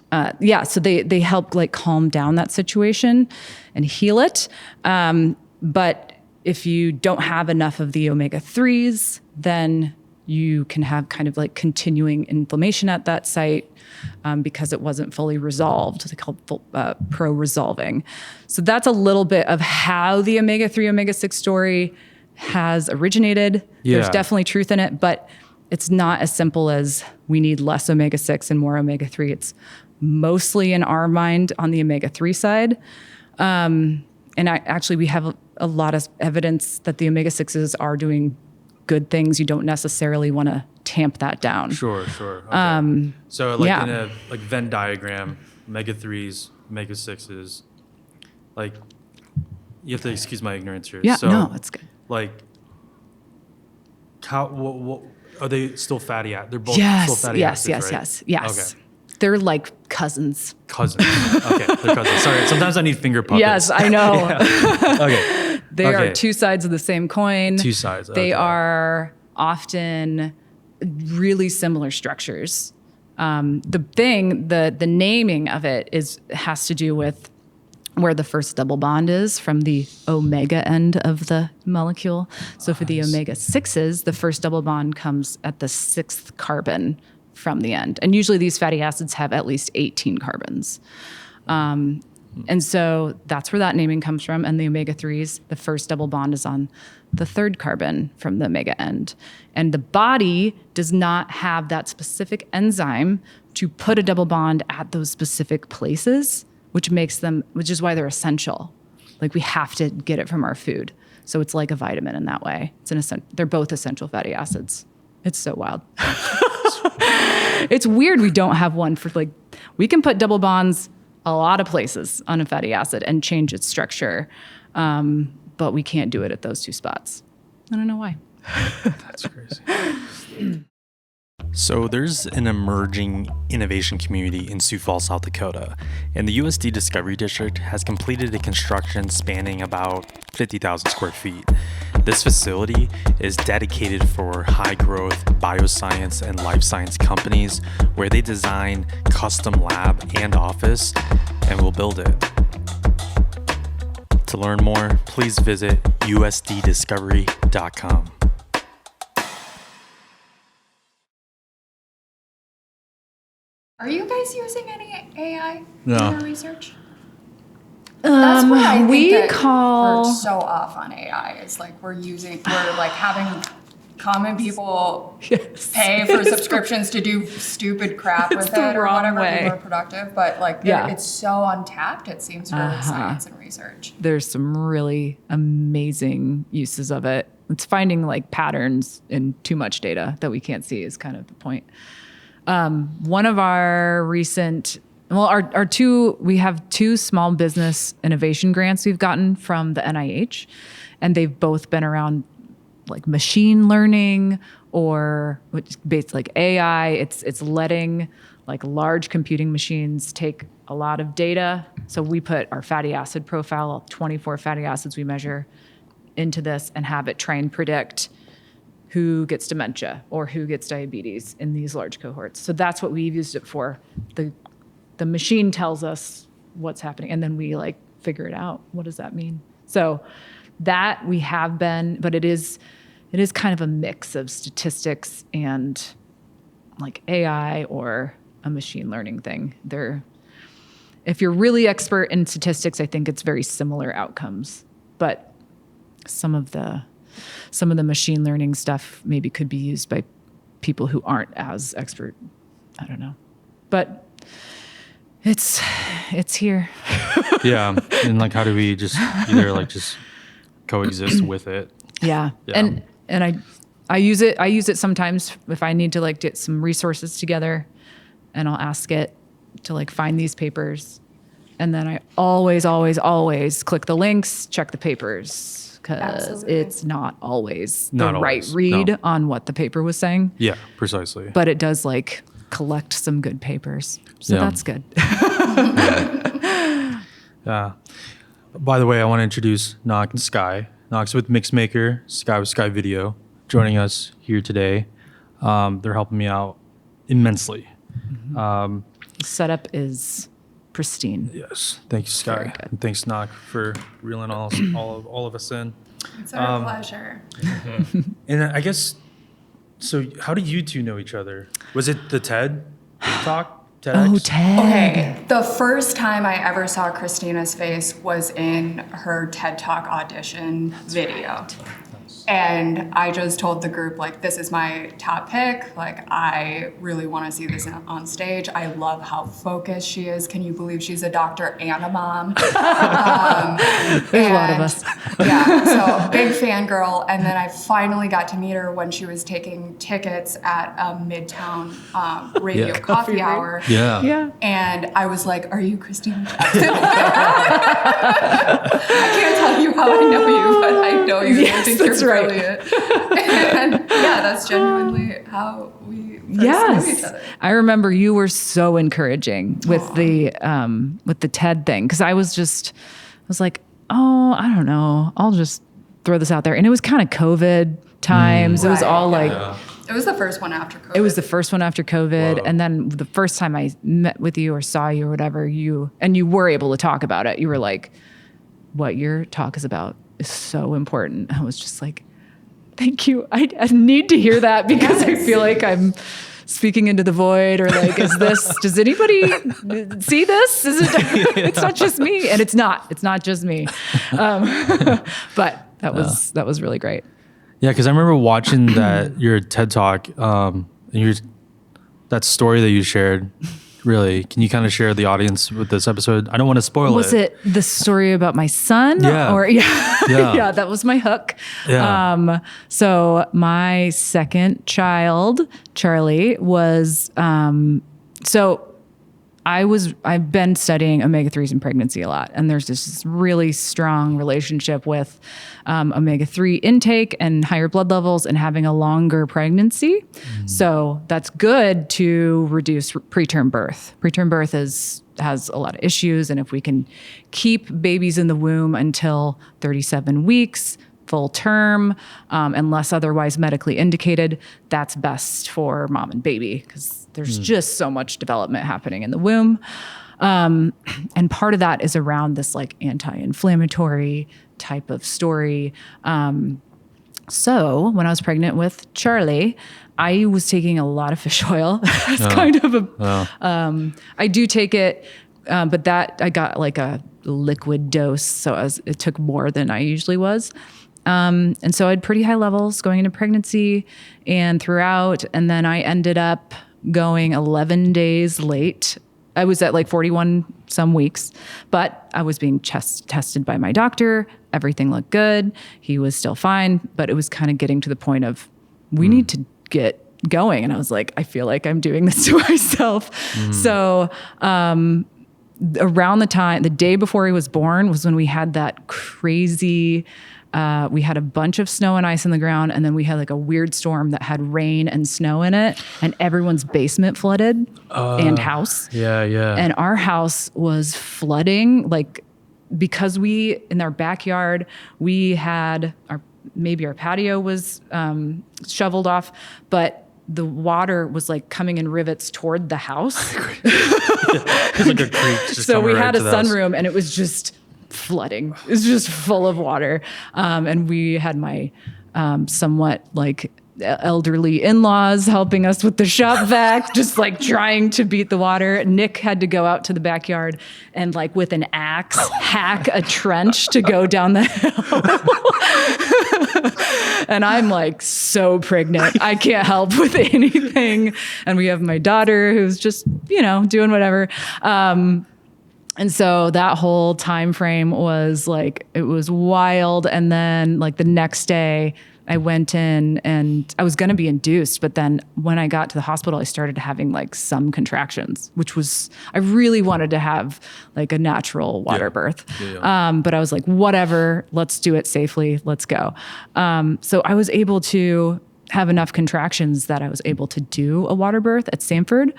so they help like calm down that situation and heal it. But if you don't have enough of the omega-3s, then you can have kind of like continuing inflammation at that site because it wasn't fully resolved. It's called pro-resolving. So that's a little bit of how the omega-3, omega-6 story has originated. Yeah. There's definitely truth in it, but it's not as simple as we need less omega-6 and more omega-3. It's mostly in our mind on the omega-3 side. And we have a lot of evidence that the omega-6s are doing good things. You don't necessarily want to tamp that down. Sure. Okay. So in a like Venn diagram, omega-3s, omega-6s, like, you have to excuse my ignorance here. Yeah, so, no, it's good. Like, what are they still fatty acids? They're both still fatty acids, right? Yes. Okay. They're like cousins. Okay, they're cousins. Sorry, sometimes I need finger puppets. Yes, I know. Okay. They are two sides of the same coin. Two sides. They are often really similar structures. The naming of it has to do with where the first double bond is from the omega end of the molecule. So for the omega-6s, the first double bond comes at the 6th carbon from the end. And usually these fatty acids have at least 18 carbons. And so that's where that naming comes from. And the omega-3s, the first double bond is on the 3rd carbon from the omega end. And the body does not have that specific enzyme to put a double bond at those specific places, which is why they're essential. Like, we have to get it from our food. So it's like a vitamin in that way. They're both essential fatty acids. It's so wild. It's weird we don't have one for, like, we can put double bonds a lot of places on a fatty acid and change its structure, but we can't do it at those two spots. I don't know why. That's crazy. So there's an emerging innovation community in Sioux Falls, South Dakota, and the USD Discovery District has completed a construction spanning about 50,000 square feet. This facility is dedicated for high-growth bioscience and life science companies where they design custom lab and office and will build it. To learn more, please visit usddiscovery.com. Are you guys using any AI in No. your research? That's what I think we that call hurts so off on AI. It's like we're like having common people pay for subscriptions to do stupid crap with it or whatever to be more productive. But like, it's so untapped, it seems, for science and research. There's some really amazing uses of it. It's finding like patterns in too much data that we can't see is kind of the point. One of our recent, we have 2 small business innovation grants we've gotten from the NIH, and they've both been around like machine learning or which based like AI. It's letting like large computing machines take a lot of data. So we put our fatty acid profile, all 24 fatty acids we measure, into this and have it try and predict who gets dementia or who gets diabetes in these large cohorts. So that's what we've used it for. The machine tells us what's happening, and then we like figure it out. What does that mean? So that we have been, but it is kind of a mix of statistics and like AI or a machine learning thing. if you're really expert in statistics, I think it's very similar outcomes. But some of the machine learning stuff maybe could be used by people who aren't as expert. I don't know. But it's here. Yeah. And like, how do we just either like just coexist with it? Yeah. And I use it sometimes if I need to like get some resources together, and I'll ask it to like find these papers. And then I always click the links, check the papers, because it's not always the right read on what the paper was saying. Yeah, precisely. But it does like collect some good papers. So that's good. Yeah. By the way, I want to introduce Nok and Sky. Nok's with Mixmaker, Sky with Sky Video, joining us here today. They're helping me out immensely. The setup is pristine. Yes. Thank you, Sky. And thanks, Nok, for reeling all of us in. It's our pleasure. And I guess, so how do you two know each other? Was it the TED Talk? TEDx? Oh, TED. Okay, the first time I ever saw Kristina's face was in her TED Talk audition video. And I just told the group, like, this is my top pick. Like, I really want to see this on stage. I love how focused she is. Can you believe she's a doctor and a mom? There's a lot of us. Yeah, so big fangirl. And then I finally got to meet her when she was taking tickets at a Midtown radio coffee hour. Yeah. And I was like, are you Kristina Jackson? I can't tell you how I know you, but I know you. Yes, I think that's you're right. brilliant. And yeah, that's genuinely how we first knew each other. I remember you were so encouraging with the TED thing, because I was like, oh, I don't know, I'll just throw this out there. And it was kind of COVID times. It was all like, it was the first one after COVID. It was the first one after COVID. Whoa. And then the first time I met with you or saw you or whatever, you were able to talk about it. You were like, what your talk is about is so important. I was just like, thank you. I need to hear that, because I feel like I'm speaking into the void, or like, does anybody see this? It's not just me. And it's not just me. But that was really great. Yeah, because I remember watching your TED Talk, and that story that you shared. Really, can you kind of share the audience with this episode? I don't want to spoil it. Was it the story about my son? Yeah. Yeah, that was my hook. Yeah. So my second child, Charlie, was I've been studying omega-3s in pregnancy a lot, and there's this really strong relationship with omega-3 intake and higher blood levels and having a longer pregnancy. So that's good to reduce preterm birth. Preterm birth has a lot of issues, and if we can keep babies in the womb until 37 weeks, full term, unless otherwise medically indicated, that's best for mom and baby, because there's just so much development happening in the womb. And part of that is around this like anti-inflammatory type of story. So when I was pregnant with Charlie, I was taking a lot of fish oil. It's kind of I do take it, but that I got like a liquid dose. So it took more than I usually was. And so I had pretty high levels going into pregnancy and throughout. And then I ended up going 11 days late. I was at like 41 some weeks, but I was being tested by my doctor. Everything looked good. He was still fine, but it was kind of getting to the point of, we need to get going. And I was like, I feel like I'm doing this to myself. So, around the day before he was born was when we had that crazy, we had a bunch of snow and ice on the ground, and then we had like a weird storm that had rain and snow in it, and everyone's basement flooded and house. Yeah. And our house was flooding, like, because in our backyard, we had maybe our patio was shoveled off, but the water was like coming in rivets toward the house. Like a creek. So we had a sunroom, and it was just flooding. It was just full of water. And we had my somewhat like elderly in-laws helping us with the shop vac, just like trying to beat the water. Nick had to go out to the backyard and like with an axe hack a trench to go down the hill. And I'm like so pregnant. I can't help with anything. And we have my daughter who's just, doing whatever. And so that whole time frame was like, it was wild. And then like the next day I went in and I was going to be induced. But then when I got to the hospital, I started having like some contractions, I really wanted to have like a natural water birth. But I was like, whatever, let's do it safely. Let's go. So I was able to have enough contractions that I was able to do a water birth at Sanford.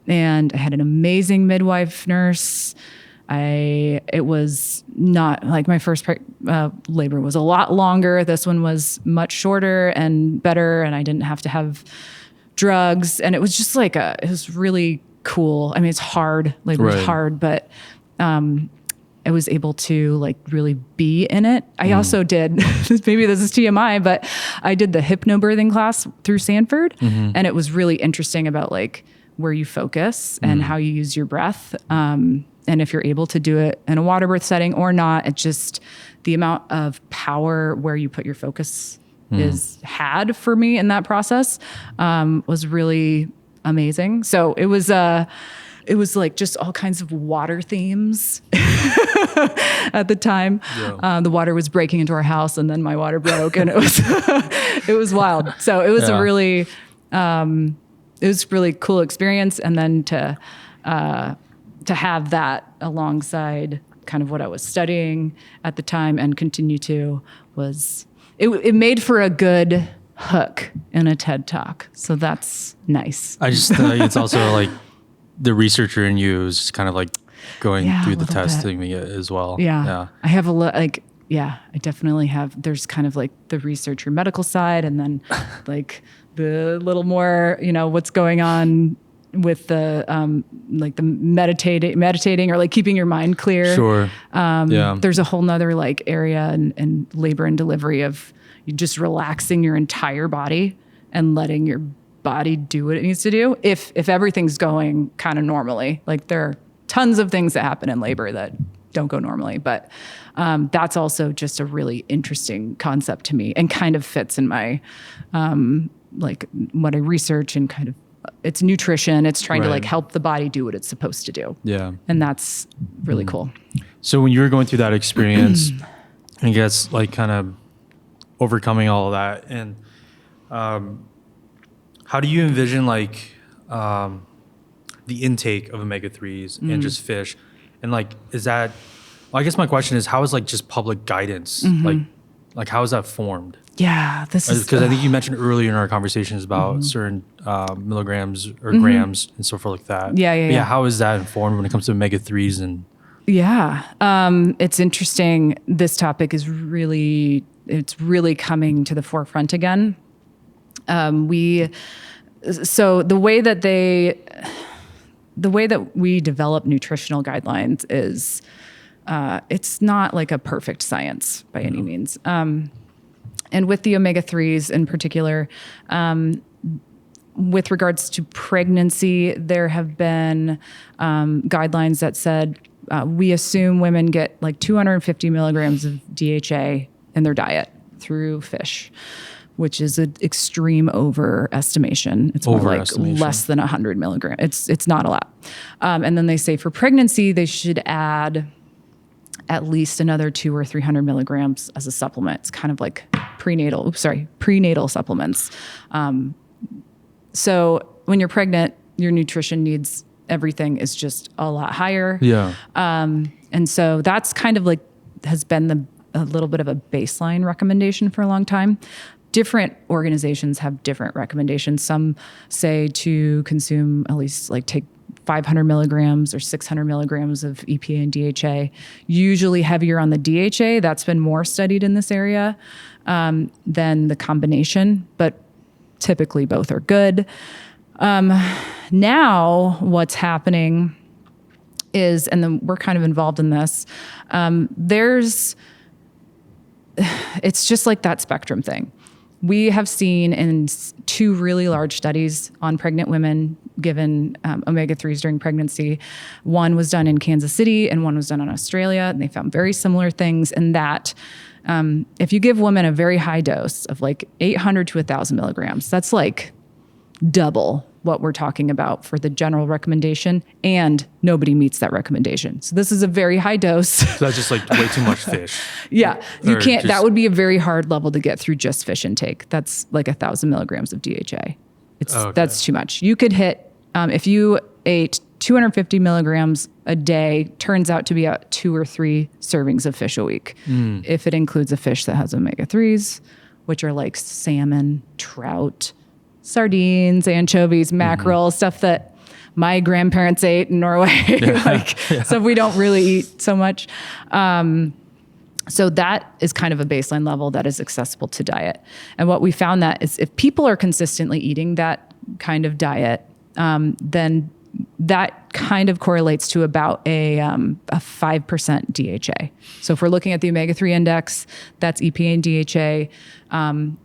And I had an amazing midwife nurse. It was not like my first labor was a lot longer. This one was much shorter and better. And I didn't have to have drugs. And it was just like it was really cool. I mean, it's hard, labor was hard, but, I was able to like really be in it. I also did, maybe this is TMI, but I did the hypnobirthing class through Sanford. And it was really interesting about like where you focus and how you use your breath. And if you're able to do it in a water birth setting or not, it's just the amount of power where you put your focus had for me in that process was really amazing. So it was like just all kinds of water themes at the time. The water was breaking into our house and then my water broke and it was wild. So it was a really cool experience. And then to have that alongside kind of what I was studying at the time and continue to it made for a good hook in a TED Talk. So that's nice. I just think it's also like the researcher in you is kind of like going through the testing as well. Yeah. I have I definitely have, there's kind of like the researcher medical side and then like the little more, what's going on with the like the meditating or like keeping your mind clear. Sure. There's a whole nother like area in labor and delivery of you just relaxing your entire body and letting your body do what it needs to do. If everything's going kind of normally, like there are tons of things that happen in labor that don't go normally, but that's also just a really interesting concept to me and kind of fits in my like what I research and kind of it's nutrition. It's trying to like help the body do what it's supposed to do. Yeah. And that's really cool. So when you were going through that experience, I guess like kind of overcoming all of that and how do you envision like the intake of omega-3s and just fish? And like, is that, well, I guess my question is how is like just public guidance, like how is that formed? Yeah, this is because I think you mentioned earlier in our conversations about certain milligrams or grams and so forth like that. Yeah. How is that informed when it comes to omega-3s and? Yeah, it's interesting. This topic is it's really coming to the forefront again. So the way that we develop nutritional guidelines is, it's not like a perfect science by any means. And with the omega-3s in particular, with regards to pregnancy, there have been guidelines that said we assume women get like 250 milligrams of DHA in their diet through fish, which is an extreme overestimation. It's more like less than 100 milligrams. It's not a lot. And then they say for pregnancy, they should add at least another 200 or 300 milligrams as a supplement. It's kind of like prenatal supplements. So when you're pregnant, your nutrition needs, everything is just a lot higher. Yeah. And so that's kind of like, has been a little bit of a baseline recommendation for a long time. Different organizations have different recommendations. Some say to consume at least like take 500 milligrams or 600 milligrams of EPA and DHA, usually heavier on the DHA. That's been more studied in this area than the combination, but typically both are good. Now what's happening is, and then we're kind of involved in this, it's just like that spectrum thing. we have seen in 2 really large studies on pregnant women given omega-3s during pregnancy. One was done in Kansas City and one was done in Australia, and they found very similar things in that if you give women a very high dose of like 800 to 1,000 milligrams, that's like double what we're talking about for the general recommendation, and nobody meets that recommendation. So this is a very high dose. So that's just like way too much fish. Yeah, you Or can't, that just- would be a very hard level to get through just fish intake. That's like 1,000 milligrams of DHA. That's too much. You could hit, if you ate 250 milligrams a day, turns out to be 2 or 3 servings of fish a week. If it includes a fish that has omega-3s, which are like salmon, trout, sardines, anchovies, mackerel, stuff that my grandparents ate in Norway, stuff we don't really eat so much. So that is kind of a baseline level that is accessible to diet. And what we found that is if people are consistently eating that kind of diet, then that kind of correlates to about a 5% DHA. So if we're looking at the omega-3 index, that's EPA and DHA.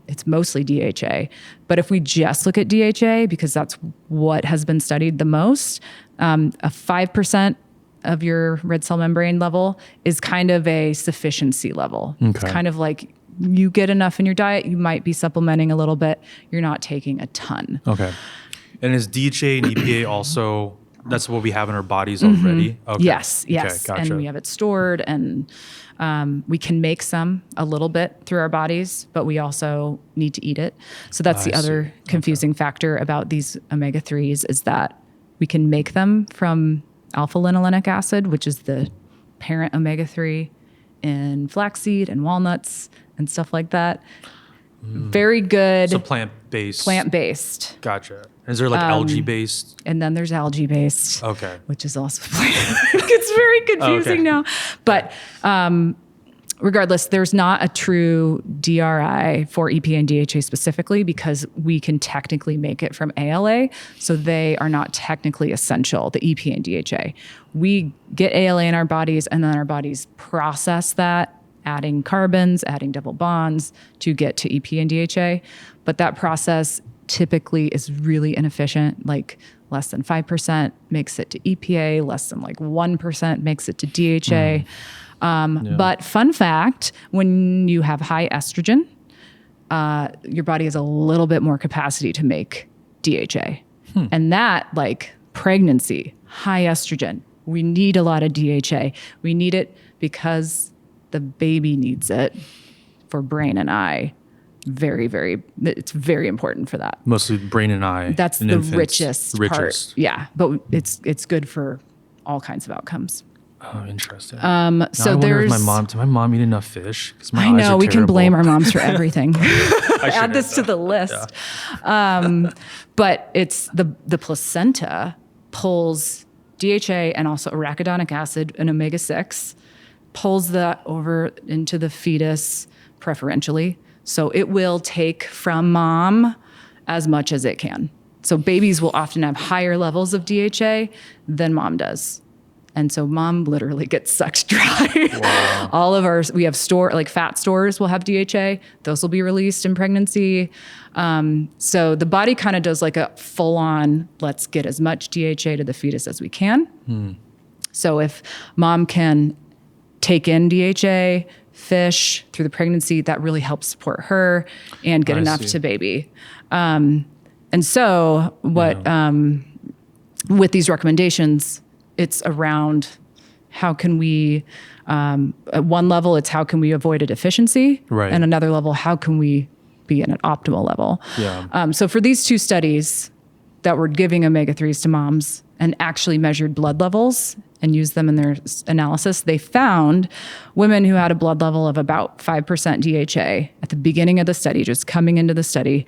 It's mostly DHA. But if we just look at DHA, because that's what has been studied the most, a 5% of your red cell membrane level is kind of a sufficiency level. Okay. It's kind of like you get enough in your diet, you might be supplementing a little bit, you're not taking a ton. Okay. And is DHA and EPA also, that's what we have in our bodies already? Okay. Yes. Okay, gotcha. And we have it stored, and we can make some a little bit through our bodies, but we also need to eat it. So that's the other confusing factor about these omega-3s is that we can make them from alpha linolenic acid, which is the parent omega-3 in flaxseed and walnuts and stuff like that. Very good. So plant-based. Plant-based. Gotcha. Is there like algae-based? And then there's algae-based. Okay. Which is also it's very confusing now. But regardless, there's not a true DRI for EPA and DHA specifically because we can technically make it from ALA. So they are not technically essential, the EPA and DHA. We get ALA in our bodies, and then our bodies process that, adding carbons, adding double bonds to get to EPA and DHA. But that process typically is really inefficient, like less than 5% makes it to EPA, less than like 1% makes it to DHA. But fun fact, when you have high estrogen, your body has a little bit more capacity to make DHA. And that, like pregnancy, high estrogen, we need a lot of DHA. We need it because the baby needs it for brain and eye. It's very important for that. Mostly brain and eye. That's in the infants. richest part. Yeah, but it's good for all kinds of outcomes. Oh, interesting. So I wonder if there's did my mom eat enough fish? 'Cause my I eyes know are we can terrible. blame our moms for everything. Add this to the list. But it's the placenta pulls DHA and also arachidonic acid and omega-6, pulls that over into the fetus preferentially. So it will take from mom as much as it can. So babies will often have higher levels of DHA than mom does. And so mom literally gets sucked dry. Wow. All of ours, we have fat stores will have DHA. Those will be released in pregnancy. So the body kind of does like a full on, let's get as much DHA to the fetus as we can. So if mom can take in DHA, fish through the pregnancy, that really helps support her and get enough to baby. And so with these recommendations, it's around how can we, at one level, it's how can we avoid a deficiency? Right. And another level, how can we be at an optimal level? Yeah. So for these 2 studies that were giving omega-3s to moms and actually measured blood levels and used them in their analysis, they found women who had a blood level of about 5% DHA at the beginning of the study, just coming into the study,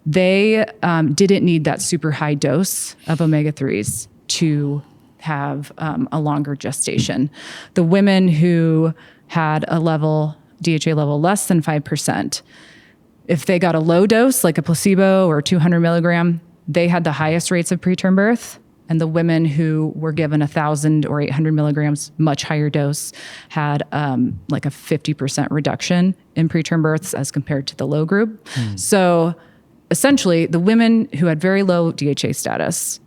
they didn't need that super high dose of omega-3s to have a longer gestation. The women who had a DHA level less than 5%, if they got a low dose, like a placebo or 200 milligram, they had the highest rates of preterm birth, And the women who were given 1,000 or 800 milligrams, much higher dose, had like a 50% reduction in preterm births as compared to the low group. So essentially, the women who had very low DHA status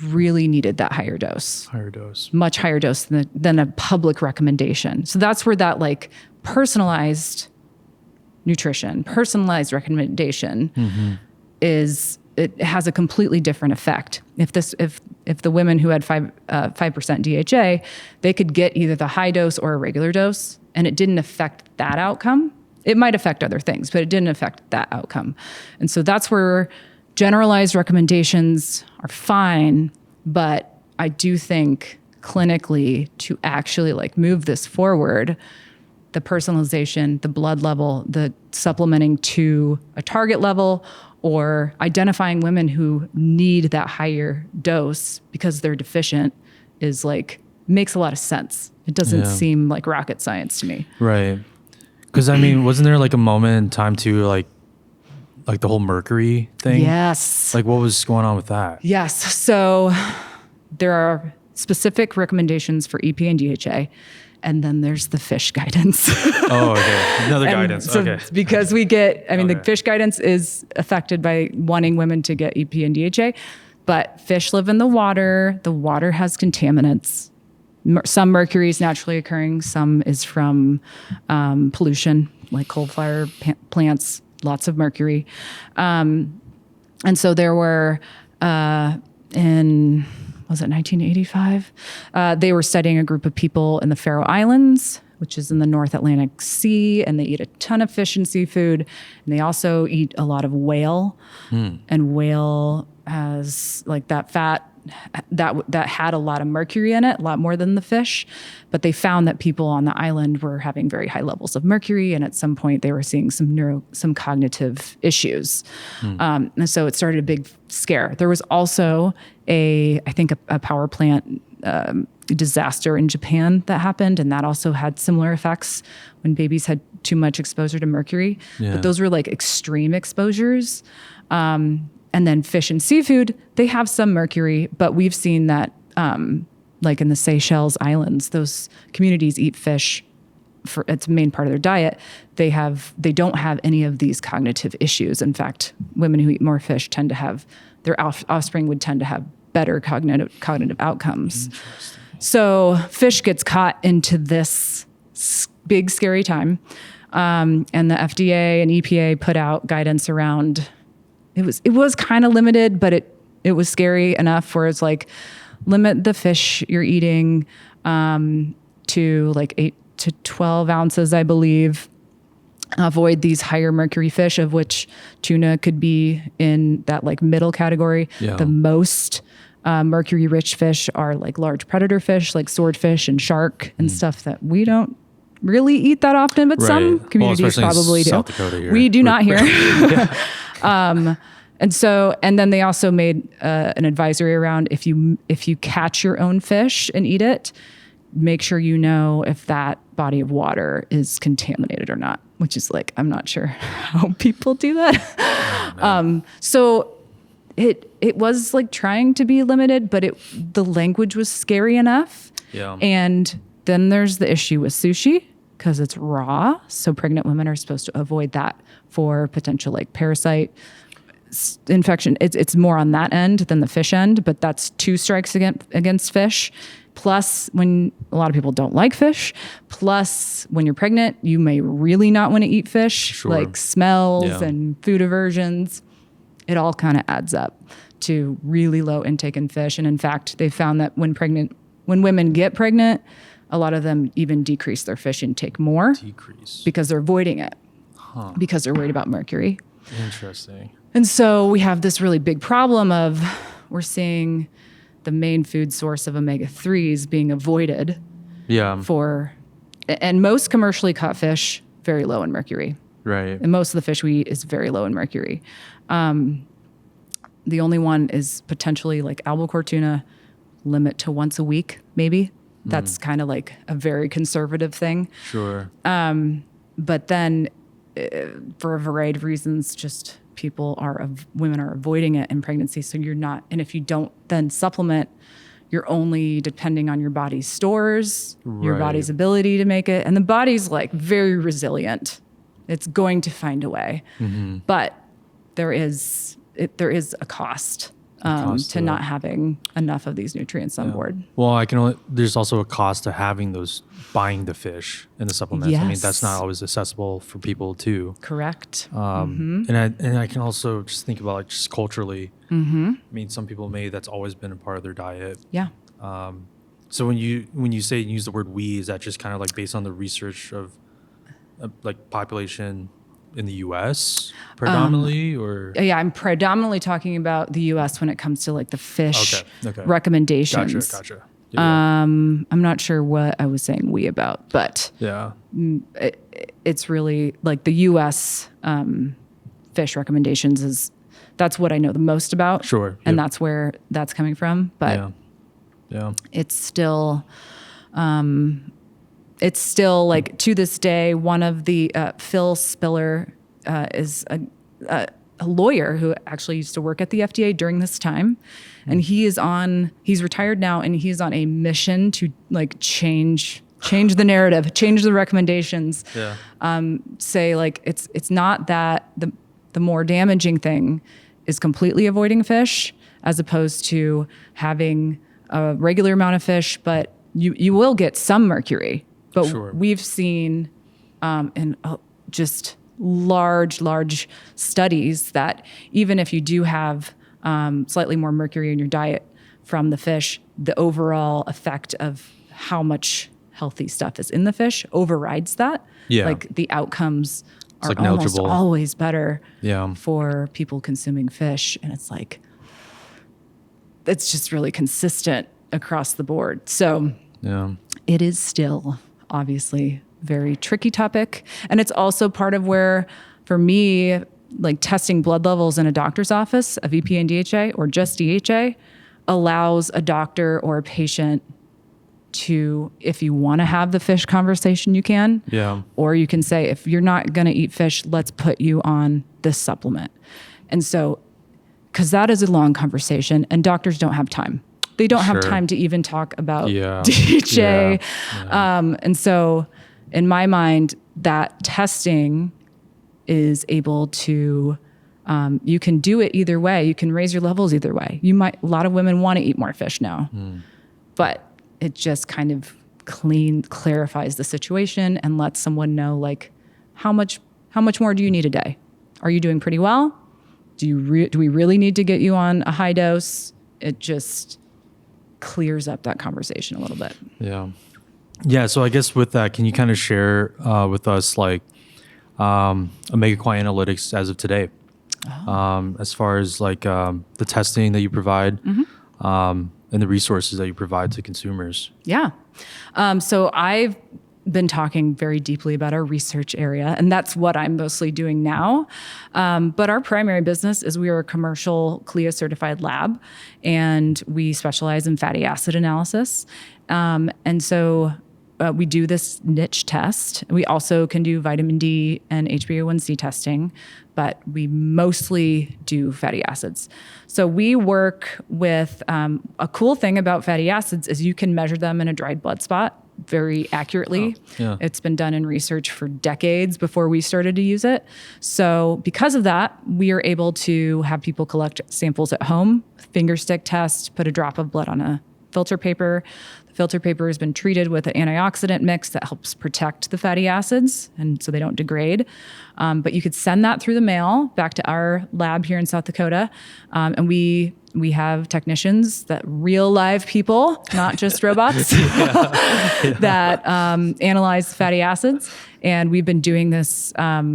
really needed that higher dose. Higher dose. Much higher dose than a public recommendation. So that's where that like personalized nutrition, personalized recommendation it has a completely different effect. If the women who had 5% DHA, they could get either the high dose or a regular dose, and it didn't affect that outcome. It might affect other things, but it didn't affect that outcome. And so that's where generalized recommendations are fine, but I do think clinically to actually like move this forward, the personalization, the blood level, the supplementing to a target level, or identifying women who need that higher dose because they're deficient is like, makes a lot of sense. It doesn't seem like rocket science to me. Right. Because I mean, wasn't there like a moment in time too, like the whole mercury thing? Yes. Like what was going on with that? Yes. So there are specific recommendations for EPA and DHA. And then there's the fish guidance. Oh, okay. Another guidance. So okay. Because the fish guidance is affected by wanting women to get EPA and DHA, but fish live in the water. The water has contaminants. Some mercury is naturally occurring. Some is from pollution, like coal-fire plants, lots of mercury. And so there were, was it 1985? They were studying a group of people in the Faroe Islands, which is in the North Atlantic Sea, and they eat a ton of fish and seafood. And they also eat a lot of whale. And whale has like that fat that had a lot of mercury in it, a lot more than the fish. But they found that people on the island were having very high levels of mercury, and at some point they were seeing some cognitive issues. And so it started a big scare. There was also I think a power plant disaster in Japan that happened, and that also had similar effects when babies had too much exposure to mercury. Yeah. But those were like extreme exposures. And then fish and seafood, they have some mercury, but we've seen that like in the Seychelles Islands, those communities eat fish it's a main part of their diet. They don't have any of these cognitive issues. In fact, women who eat more fish tend to have, their offspring would tend to have better cognitive outcomes. So fish gets caught into this big, scary time. And the FDA and EPA put out guidance around, it was kind of limited, but it was scary enough where it's like, limit the fish you're eating to like 8 to 12 ounces, I believe. Avoid these higher mercury fish, of which tuna could be in that like middle category. Yeah. The most mercury-rich fish are like large predator fish, like swordfish and shark and stuff that we don't really eat that often, but some communities probably do. South Dakota here. We do not here. And then they also made an advisory around if you catch your own fish and eat it, make sure you know if that body of water is contaminated or not, which is like, I'm not sure how people do that. So it was like trying to be limited, but the language was scary enough. Yeah. And then there's the issue with sushi because it's raw. So pregnant women are supposed to avoid that for potential like parasite infection. It's more on that end than the fish end, but that's 2 strikes against fish. Plus, when a lot of people don't like fish, plus when you're pregnant, you may really not want to eat fish, Sure. like smells and food aversions. It all kind of adds up to really low intake in fish. And in fact, they found that when women get pregnant, a lot of them even decrease their fish intake more because they're avoiding it because they're worried about mercury. Interesting. And so we have this really big problem of we're seeing the main food source of omega-3s being avoided and most commercially caught fish, very low in mercury. Right. And most of the fish we eat is very low in mercury. The only one is potentially like albacore tuna, limit to once a week, maybe. That's kind of like a very conservative thing. Sure. But then for a variety of reasons, just women are avoiding it in pregnancy. So you're not, and if you don't then supplement, you're only depending on your body's stores, your body's ability to make it. And the body's like very resilient. It's going to find a way. But there is a cost to not having enough of these nutrients on board. Well, there's also a cost to buying the fish and the supplements. Yes. I mean, that's not always accessible for people too. Correct. And I can also just think about like just culturally. I mean, some people that's always been a part of their diet. Yeah. So when you use the word "we," is that just kind of like based on the research of like population in the U.S. predominantly, or? Yeah, I'm predominantly talking about the U.S. when it comes to like the fish recommendations. Gotcha. Yeah. I'm not sure what I was saying "we" about, but it's really like the U.S. Fish recommendations that's what I know the most about. Sure. And that's where that's coming from. But it's still like to this day, one of the Phil Spiller is a lawyer who actually used to work at the FDA during this time. And he's retired now, and he's on a mission to like change the narrative, change the recommendations. Say like it's not that the more damaging thing is completely avoiding fish as opposed to having a regular amount of fish, but you will get some mercury. But we've seen in just large studies that even if you do have slightly more mercury in your diet from the fish, the overall effect of how much healthy stuff is in the fish overrides that. Yeah. Like the outcomes are like almost negligible. Always better for people consuming fish. And it's like, it's just really consistent across the board. So it is still obviously very tricky topic. And it's also part of where, for me, like testing blood levels in a doctor's office of EPA and DHA or just DHA allows a doctor or a patient to, if you want to have the fish conversation, you can. Yeah. Or you can say, if you're not going to eat fish, let's put you on this supplement. And so, because that is a long conversation and doctors don't have time. They don't have time to even talk about DHA. And so in my mind, that testing is able to, you can do it either way. You can raise your levels either way. A lot of women want to eat more fish now, but it just kind of clarifies the situation and lets someone know, like, how much more do you need a day? Are you doing pretty well? Do we really need to get you on a high dose? It just clears up that conversation a little bit. Yeah. So I guess with that, can you kind of share with us like OmegaQuant Analytics as of today, as far as like the testing that you provide, and the resources that you provide to consumers? Yeah. So I've been talking very deeply about our research area, and that's what I'm mostly doing now. But our primary business is we are a commercial CLIA-certified lab, and we specialize in fatty acid analysis. And so we do this niche test. We also can do vitamin D and HbA1c testing, but we mostly do fatty acids. So we work with, a cool thing about fatty acids is you can measure them in a dried blood spot very accurately. It's been done in research for decades before we started to use it. So because of that, we are able to have people collect samples at home, finger stick test, put a drop of blood on a filter paper. The filter paper has been treated with an antioxidant mix that helps protect the fatty acids, and so they don't degrade. But you could send that through the mail back to our lab here in South Dakota, and we have technicians, that real live people, not just robots, that analyze fatty acids. And we've been doing this.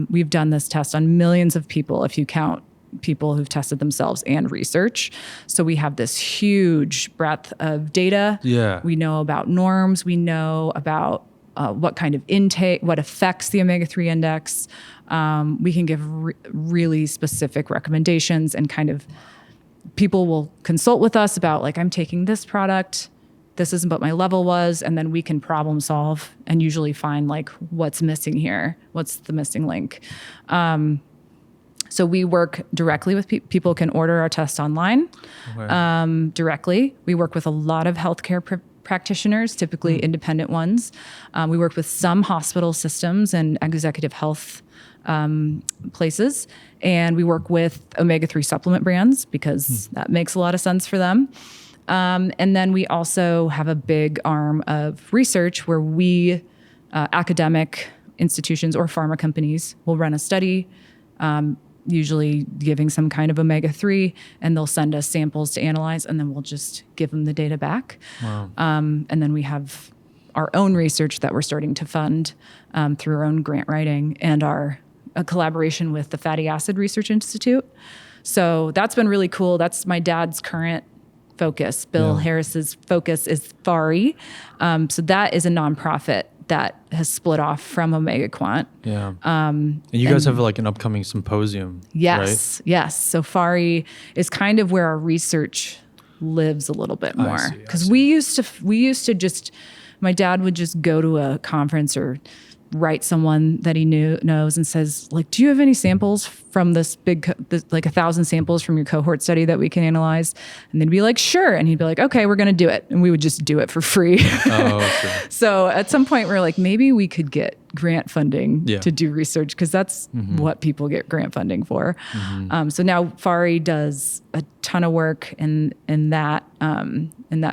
We've done this test on millions of people, if you count people who've tested themselves and research. So we have this huge breadth of data. We know about norms. We know about what kind of intake, what affects the omega-3 index. We can give really specific recommendations, and kind of people will consult with us about, like, I'm taking this product, this isn't what my level was, and then we can problem solve and usually find like what's missing here, what's the missing link. So we work directly with people can order our test online directly. We work with a lot of healthcare practitioners, typically independent ones. We work with some hospital systems and executive health places. And we work with omega-3 supplement brands because that makes a lot of sense for them. And then we also have a big arm of research where we, academic institutions or pharma companies, will run a study, usually giving some kind of omega-3, and they'll send us samples to analyze, and then we'll just give them the data back. Wow. And then we have our own research that we're starting to fund through our own grant writing and a collaboration with the Fatty Acid Research Institute. So that's been really cool. That's my dad's current focus. Bill Harris's focus is FARI. So that is a nonprofit that has split off from OmegaQuant. Yeah. And you guys have like an upcoming symposium, yes, right? Yes. So FARI is kind of where our research lives a little bit more. Because we used to just, my dad would just go to a conference or write someone that he knows and says, like, do you have any samples from this big, like 1,000 samples from your cohort study that we can analyze? And they'd be like, sure. And he'd be like, okay, we're going to do it. And we would just do it for free. Oh, okay. So at some point we're like, maybe we could get grant funding to do research, because that's what people get grant funding for. So now FARI does a ton of work in that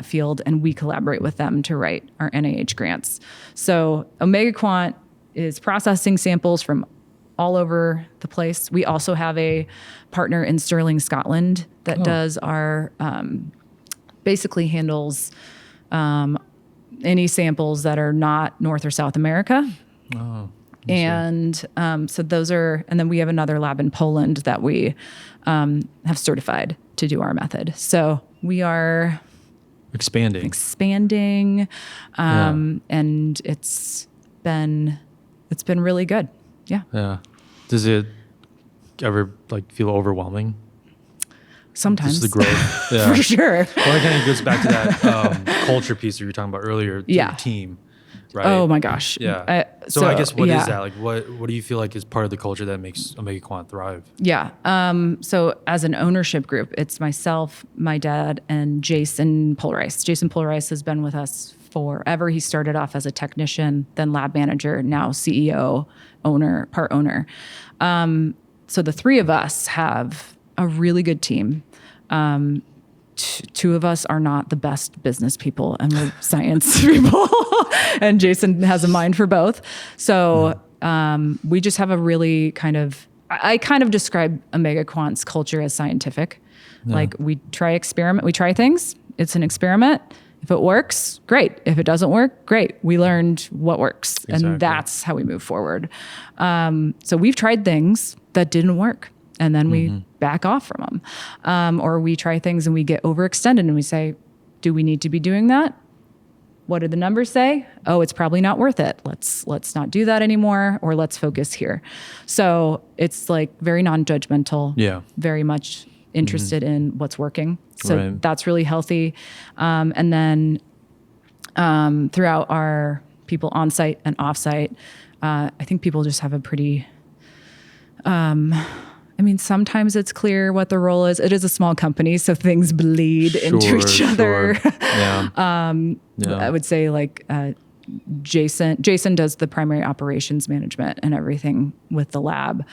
field, and we collaborate with them to write our NIH grants. So OmegaQuant is processing samples from all over the place. We also have a partner in Stirling, Scotland that does our, basically handles any samples that are not North or South America. Oh, and so those are, and then we have another lab in Poland that we have certified to do our method. So we are expanding, and it's been really good. Yeah. Yeah. Does it ever like feel overwhelming? Sometimes. Just the growth. Yeah. For sure. Well, it kind of goes back to that culture piece that you were talking about earlier. To your team. Right. Oh my gosh. Yeah. So I guess what is that? Like what do you feel like is part of the culture that makes OmegaQuant thrive? Yeah. So as an ownership group, it's myself, my dad, and Jason Polrice. Jason Polrice has been with us forever. He started off as a technician, then lab manager, now CEO, owner, part owner. So the three of us have a really good team. Two of us are not the best business people, and we're science people. And Jason has a mind for both. So we just have a really I kind of describe OmegaQuant's culture as scientific. Yeah. Like we try things. It's an experiment. If it works, great. If it doesn't work, great. We learned what works. Exactly. And that's how we move forward. So we've tried things that didn't work, and then we back off from them. Or we try things and we get overextended and we say, do we need to be doing that? What do the numbers say? Oh, it's probably not worth it. Let's not do that anymore, or let's focus here. So it's like very non-judgmental, very much interested in what's working. So that's really healthy. And then throughout our people on-site and off-site, I think people just have a pretty, sometimes it's clear what the role is. It is a small company, so things bleed into each other. I would say like Jason does the primary operations management and everything with the lab.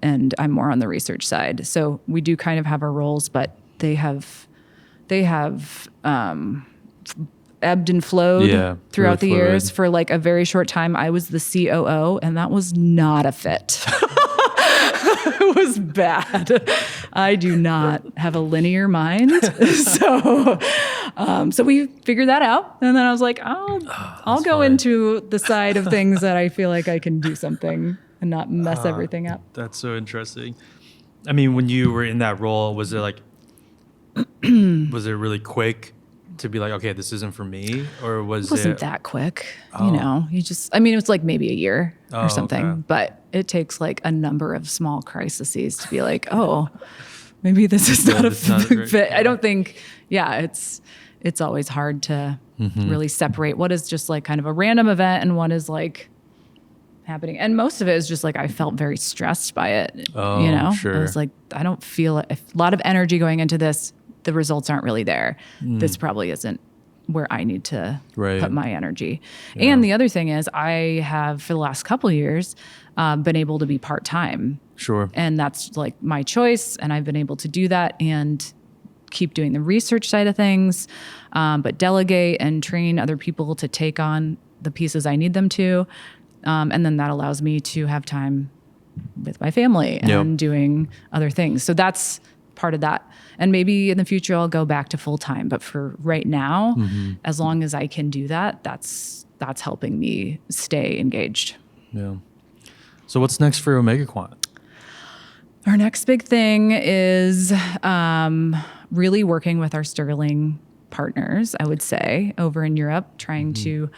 And I'm more on the research side. So we do kind of have our roles, but they have ebbed and flowed throughout the years. For like a very short time, I was the COO, and that was not a fit. It was bad. I do not have a linear mind. So we figured that out. And then I was like, I'll go into the side of things that I feel like I can do something and not mess everything up. That's so interesting. I mean, when you were in that role, was it like, was it really quick to be like, okay, this isn't for me? Or was it? Wasn't that quick. You know, it was like maybe a year or something, but it takes like a number of small crises to be like, maybe this is not a fit. I don't think, it's always hard to really separate what is just like kind of a random event and what is like happening. And most of it is just like I felt very stressed by it. Oh, you know, sure. I was like, I don't feel a lot of energy going into this. The results aren't really there. This probably isn't where I need to put my energy. Yeah. And the other thing is I have for the last couple of years been able to be part-time. Sure. And that's like my choice. And I've been able to do that and keep doing the research side of things, but delegate and train other people to take on the pieces I need them to. And then that allows me to have time with my family and doing other things. So that's part of that. And maybe in the future I'll go back to full time, but for right now, as long as I can do that, that's helping me stay engaged. Yeah. So what's next for OmegaQuant? Our next big thing is really working with our Sterling partners, I would say, over in Europe, trying to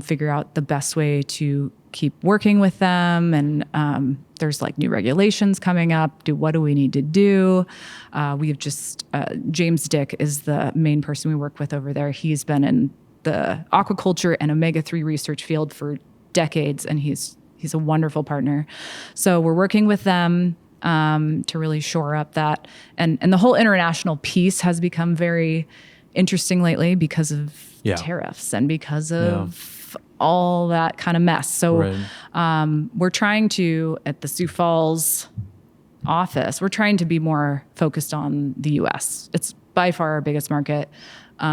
figure out the best way to keep working with them. And there's like new regulations coming up. What do we need to do? We have just, James Dick is the main person we work with over there. He's been in the aquaculture and omega-3 research field for decades, and he's a wonderful partner. So we're working with them to really shore up that. And the whole international piece has become very interesting lately because of tariffs and because of all that kind of mess. So we're trying to, at the Sioux Falls office, we're trying to be more focused on the U.S. It's by far our biggest market. We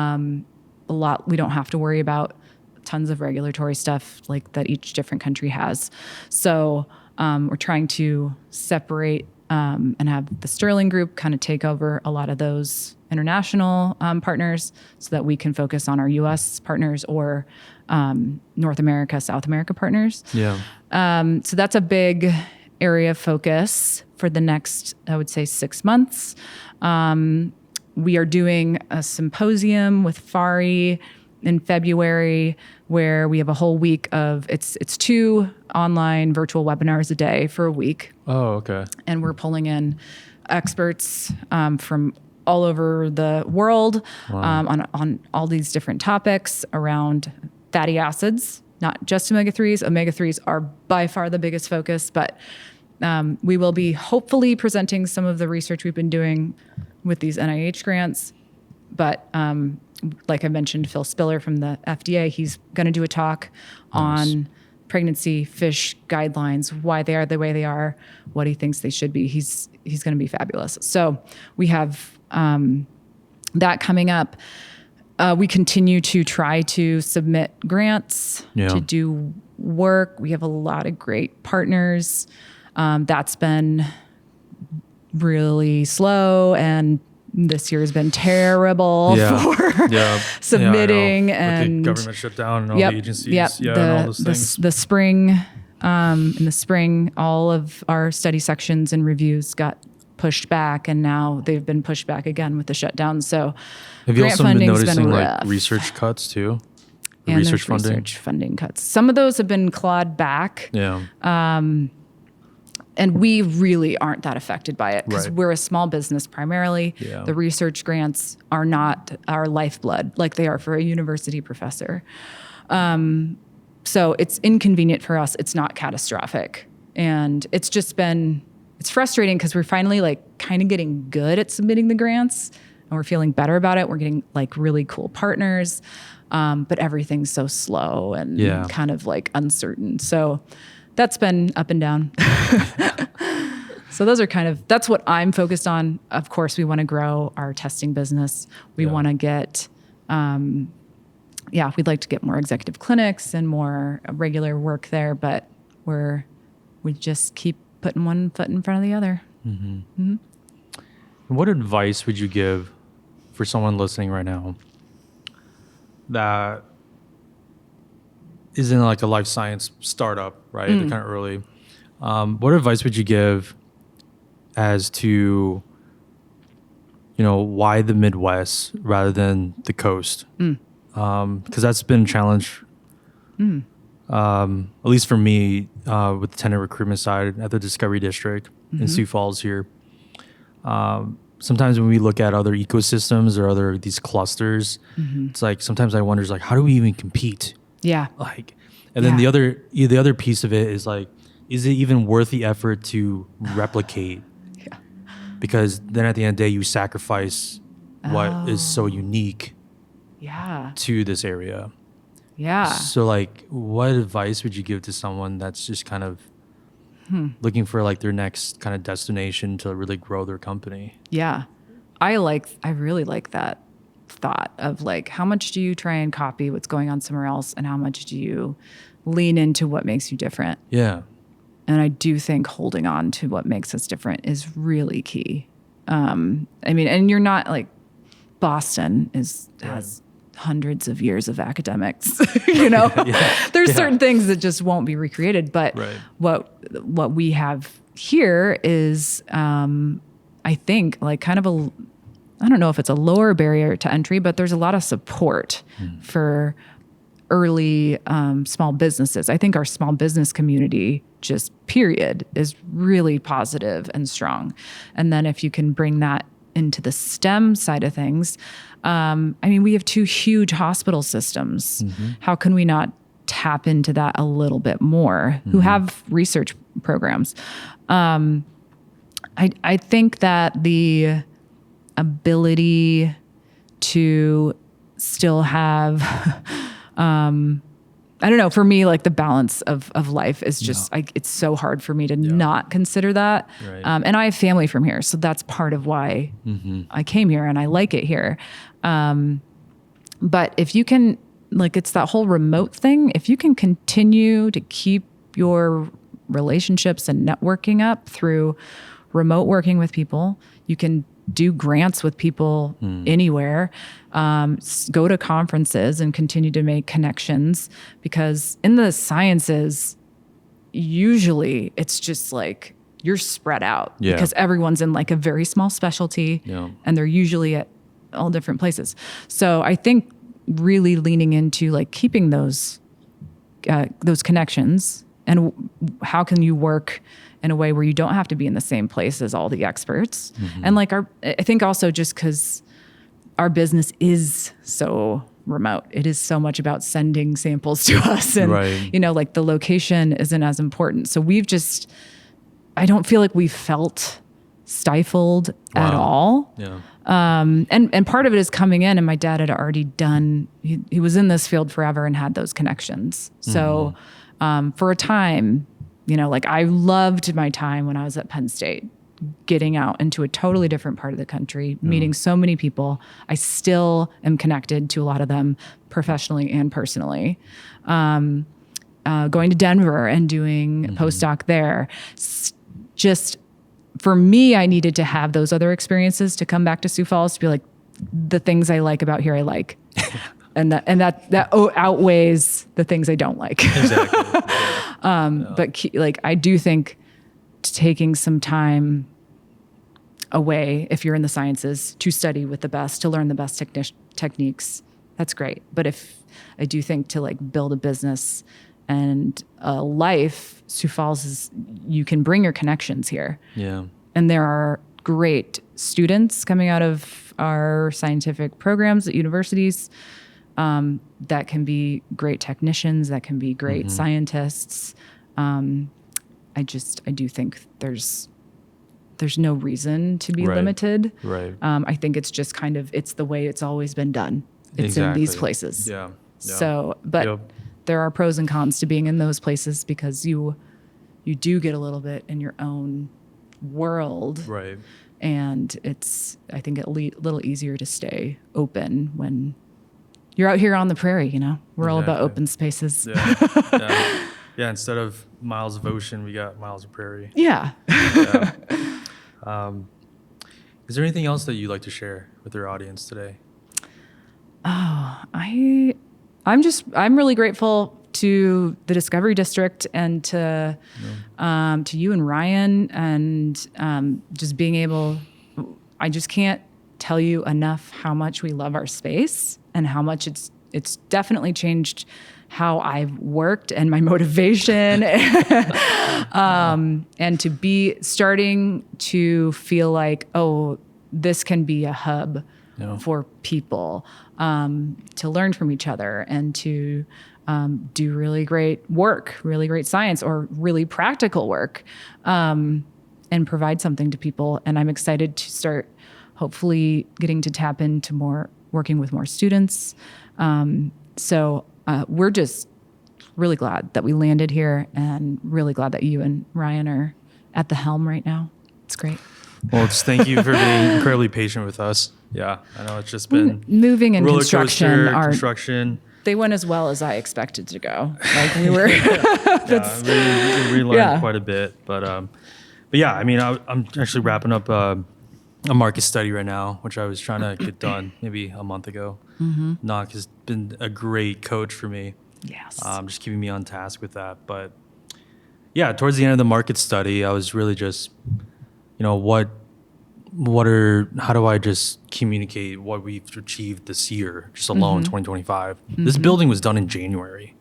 don't have to worry about tons of regulatory stuff like that each different country has. So we're trying to separate and have the Sterling Group kind of take over a lot of those international partners so that we can focus on our U.S. partners or North America, South America partners. Yeah. So that's a big area of focus for the next, I would say, 6 months. We are doing a symposium with FARI in February where we have a whole week of, it's 2 online virtual webinars a day for a week. Oh, okay. And we're pulling in experts from all over the world on all these different topics around fatty acids, not just omega-3s. Omega-3s are by far the biggest focus, but we will be hopefully presenting some of the research we've been doing with these NIH grants. But like I mentioned, Phil Spiller from the FDA, he's going to do a talk on pregnancy fish guidelines, why they are the way they are, what he thinks they should be. He's going to be fabulous. So we have that coming up. We continue to try to submit grants to do work. We have a lot of great partners. That's been really slow, and this year has been terrible for submitting and with the government shutdown and all the agencies. And all those things. The spring, in the spring, all of our study sections and reviews got pushed back, and now they've been pushed back again with the shutdown. So have you also been noticing rough. like research cuts too? And research funding cuts. Some of those have been clawed back. Yeah. And we really aren't that affected by it because we're a small business primarily. Yeah. The research grants are not our lifeblood like they are for a university professor. So it's inconvenient for us. It's not catastrophic. And it's just been, it's frustrating because we're finally like kind of getting good at submitting the grants and we're feeling better about it. We're getting like really cool partners, but everything's so slow and kind of like uncertain. So that's been up and down. So those are that's what I'm focused on. Of course, we want to grow our testing business. We want to get, we'd like to get more executive clinics and more regular work there, but we just keep putting one foot in front of the other. Mm-hmm. Mm-hmm. What advice would you give for someone listening right now that is in like a life science startup, right? They're kind of early. What advice would you give as to, why the Midwest rather than the coast? Because that's been a challenge, at least for me, with the tenant recruitment side at the Discovery District in Sioux Falls here. Sometimes when we look at other ecosystems or these clusters, it's like sometimes I wonder, how do we even compete? Yeah. And then the other piece of it is like, is it even worth the effort to replicate? Yeah. Because then at the end of the day, you sacrifice what is so unique to this area. Yeah. So like, what advice would you give to someone that's just kind of looking for like their next kind of destination to really grow their company? Yeah. I really like that thought of like, how much do you try and copy what's going on somewhere else, and how much do you lean into what makes you different? Yeah. And I do think holding on to what makes us different is really key. I mean, and you're not like, Boston has hundreds of years of academics, there's certain things that just won't be recreated. But what we have here is, I think, like kind of I don't know if it's a lower barrier to entry, but there's a lot of support for early small businesses. I think our small business community, just period, is really positive and strong. And then if you can bring that into the STEM side of things, I mean, we have 2 huge hospital systems. How can we not tap into that a little bit more, who have research programs? I think that the ability to still have, I don't know, for me, like the balance of life is just, it's so hard for me to not consider that. Right. And I have family from here, so that's part of why I came here and I like it here. But if you can, like, it's that whole remote thing, if you can continue to keep your relationships and networking up through remote working with people, you can do grants with people anywhere, go to conferences and continue to make connections, because in the sciences, usually it's just like you're spread out because everyone's in like a very small specialty and they're usually at all different places. So I think really leaning into like keeping those connections, and how can you work in a way where you don't have to be in the same place as all the experts. And like I think also just because our business is so remote, it is so much about sending samples to us, and like the location isn't as important. So I don't feel like we felt stifled at all. Yeah. And part of it is coming in, and my dad had already done, he was in this field forever and had those connections. So for a time, like I loved my time when I was at Penn State, getting out into a totally different part of the country, meeting so many people. I still am connected to a lot of them professionally and personally. Going to Denver and doing a postdoc there. Just for me, I needed to have those other experiences to come back to Sioux Falls to be like, the things I like about here, I like. And that outweighs the things I don't like. Exactly. But like, I do think taking some time away, if you're in the sciences, to study with the best, to learn the best techniques, that's great. But I do think to like build a business and a life, Sioux Falls you can bring your connections here. Yeah. And there are great students coming out of our scientific programs at universities, that can be great technicians, that can be great scientists. I do think there's no reason to be limited. Right. I think it's just kind of, it's the way it's always been done. It's in these places. Yeah. So, but there are pros and cons to being in those places, because you do get a little bit in your own world. Right. And it's, I think, a little easier to stay open when you're out here on the prairie, We're all about open spaces. Yeah, instead of miles of ocean, we got miles of prairie. Yeah. Is there anything else that you'd like to share with our audience today? Oh, I'm really grateful to the Discovery District and to you and Ryan, and just being able, I just can't tell you enough how much we love our space and how much it's definitely changed how I've worked and my motivation, and to be starting to feel like, oh, this can be a hub for people, to learn from each other and to do really great work, really great science, or really practical work, and provide something to people. And I'm excited to start hopefully getting to tap into working with more students. So we're just really glad that we landed here, and really glad that you and Ryan are at the helm right now. It's great. Well, just thank you for being incredibly patient with us. Yeah, I know it's just been moving and roller construction. Construction. They went as well as I expected to go. Like we were. We learned quite a bit, but yeah, I mean, I'm actually wrapping up a market study right now, which I was trying to get done maybe a month ago. Knock has been a great coach for me. Yes. Just keeping me on task with that. But yeah, towards the end of the market study, I was really just, how do I just communicate what we've achieved this year, just alone, 2025? This building was done in January.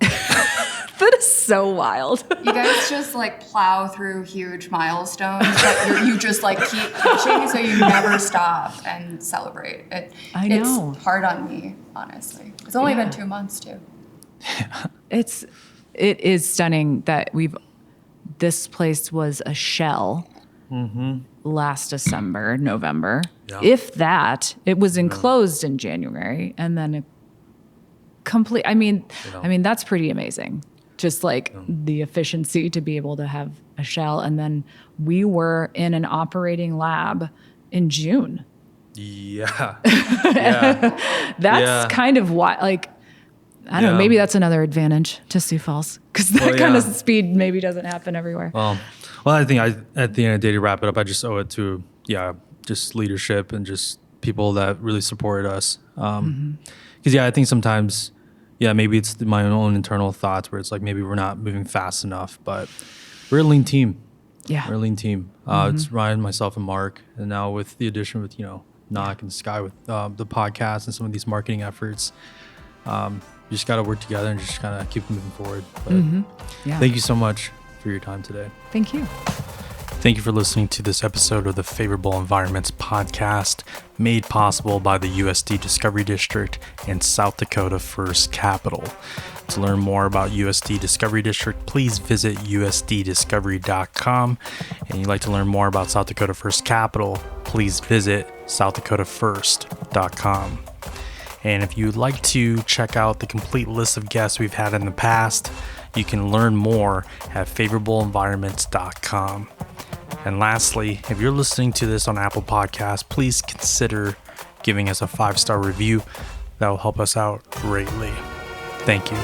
That is so wild. You guys just like plow through huge milestones that you just like keep pushing, so you never stop and celebrate. I know. It's hard on me, honestly. It's only been 2 months too. It is stunning that this place was a shell last December, November. Yeah. If that, it was enclosed in January, and then I mean, that's pretty amazing. Just like the efficiency to be able to have a shell. And then we were in an operating lab in June. Yeah. That's kind of why, like, I don't know, maybe that's another advantage to Sioux Falls, because that kind of speed maybe doesn't happen everywhere. Well, I think at the end of the day, to wrap it up, I just owe it to, just leadership and just people that really supported us. Because, I think sometimes, maybe it's my own internal thoughts where it's like maybe we're not moving fast enough, but we're a lean team. Yeah. We're a lean team. It's Ryan, myself, and Mark. And now with the addition with, Knock and Sky with the podcast and some of these marketing efforts, you just got to work together and just kind of keep moving forward. But thank you so much for your time today. Thank you. Thank you for listening to this episode of the Favorable Environments podcast, made possible by the USD Discovery District and South Dakota First Capital. To learn more about USD Discovery District, please visit usddiscovery.com. And you'd like to learn more about South Dakota First Capital, please visit southdakotafirst.com. And if you'd like to check out the complete list of guests we've had in the past, you can learn more at favorableenvironments.com. And lastly, if you're listening to this on Apple Podcasts, please consider giving us a 5-star review. That will help us out greatly. Thank you.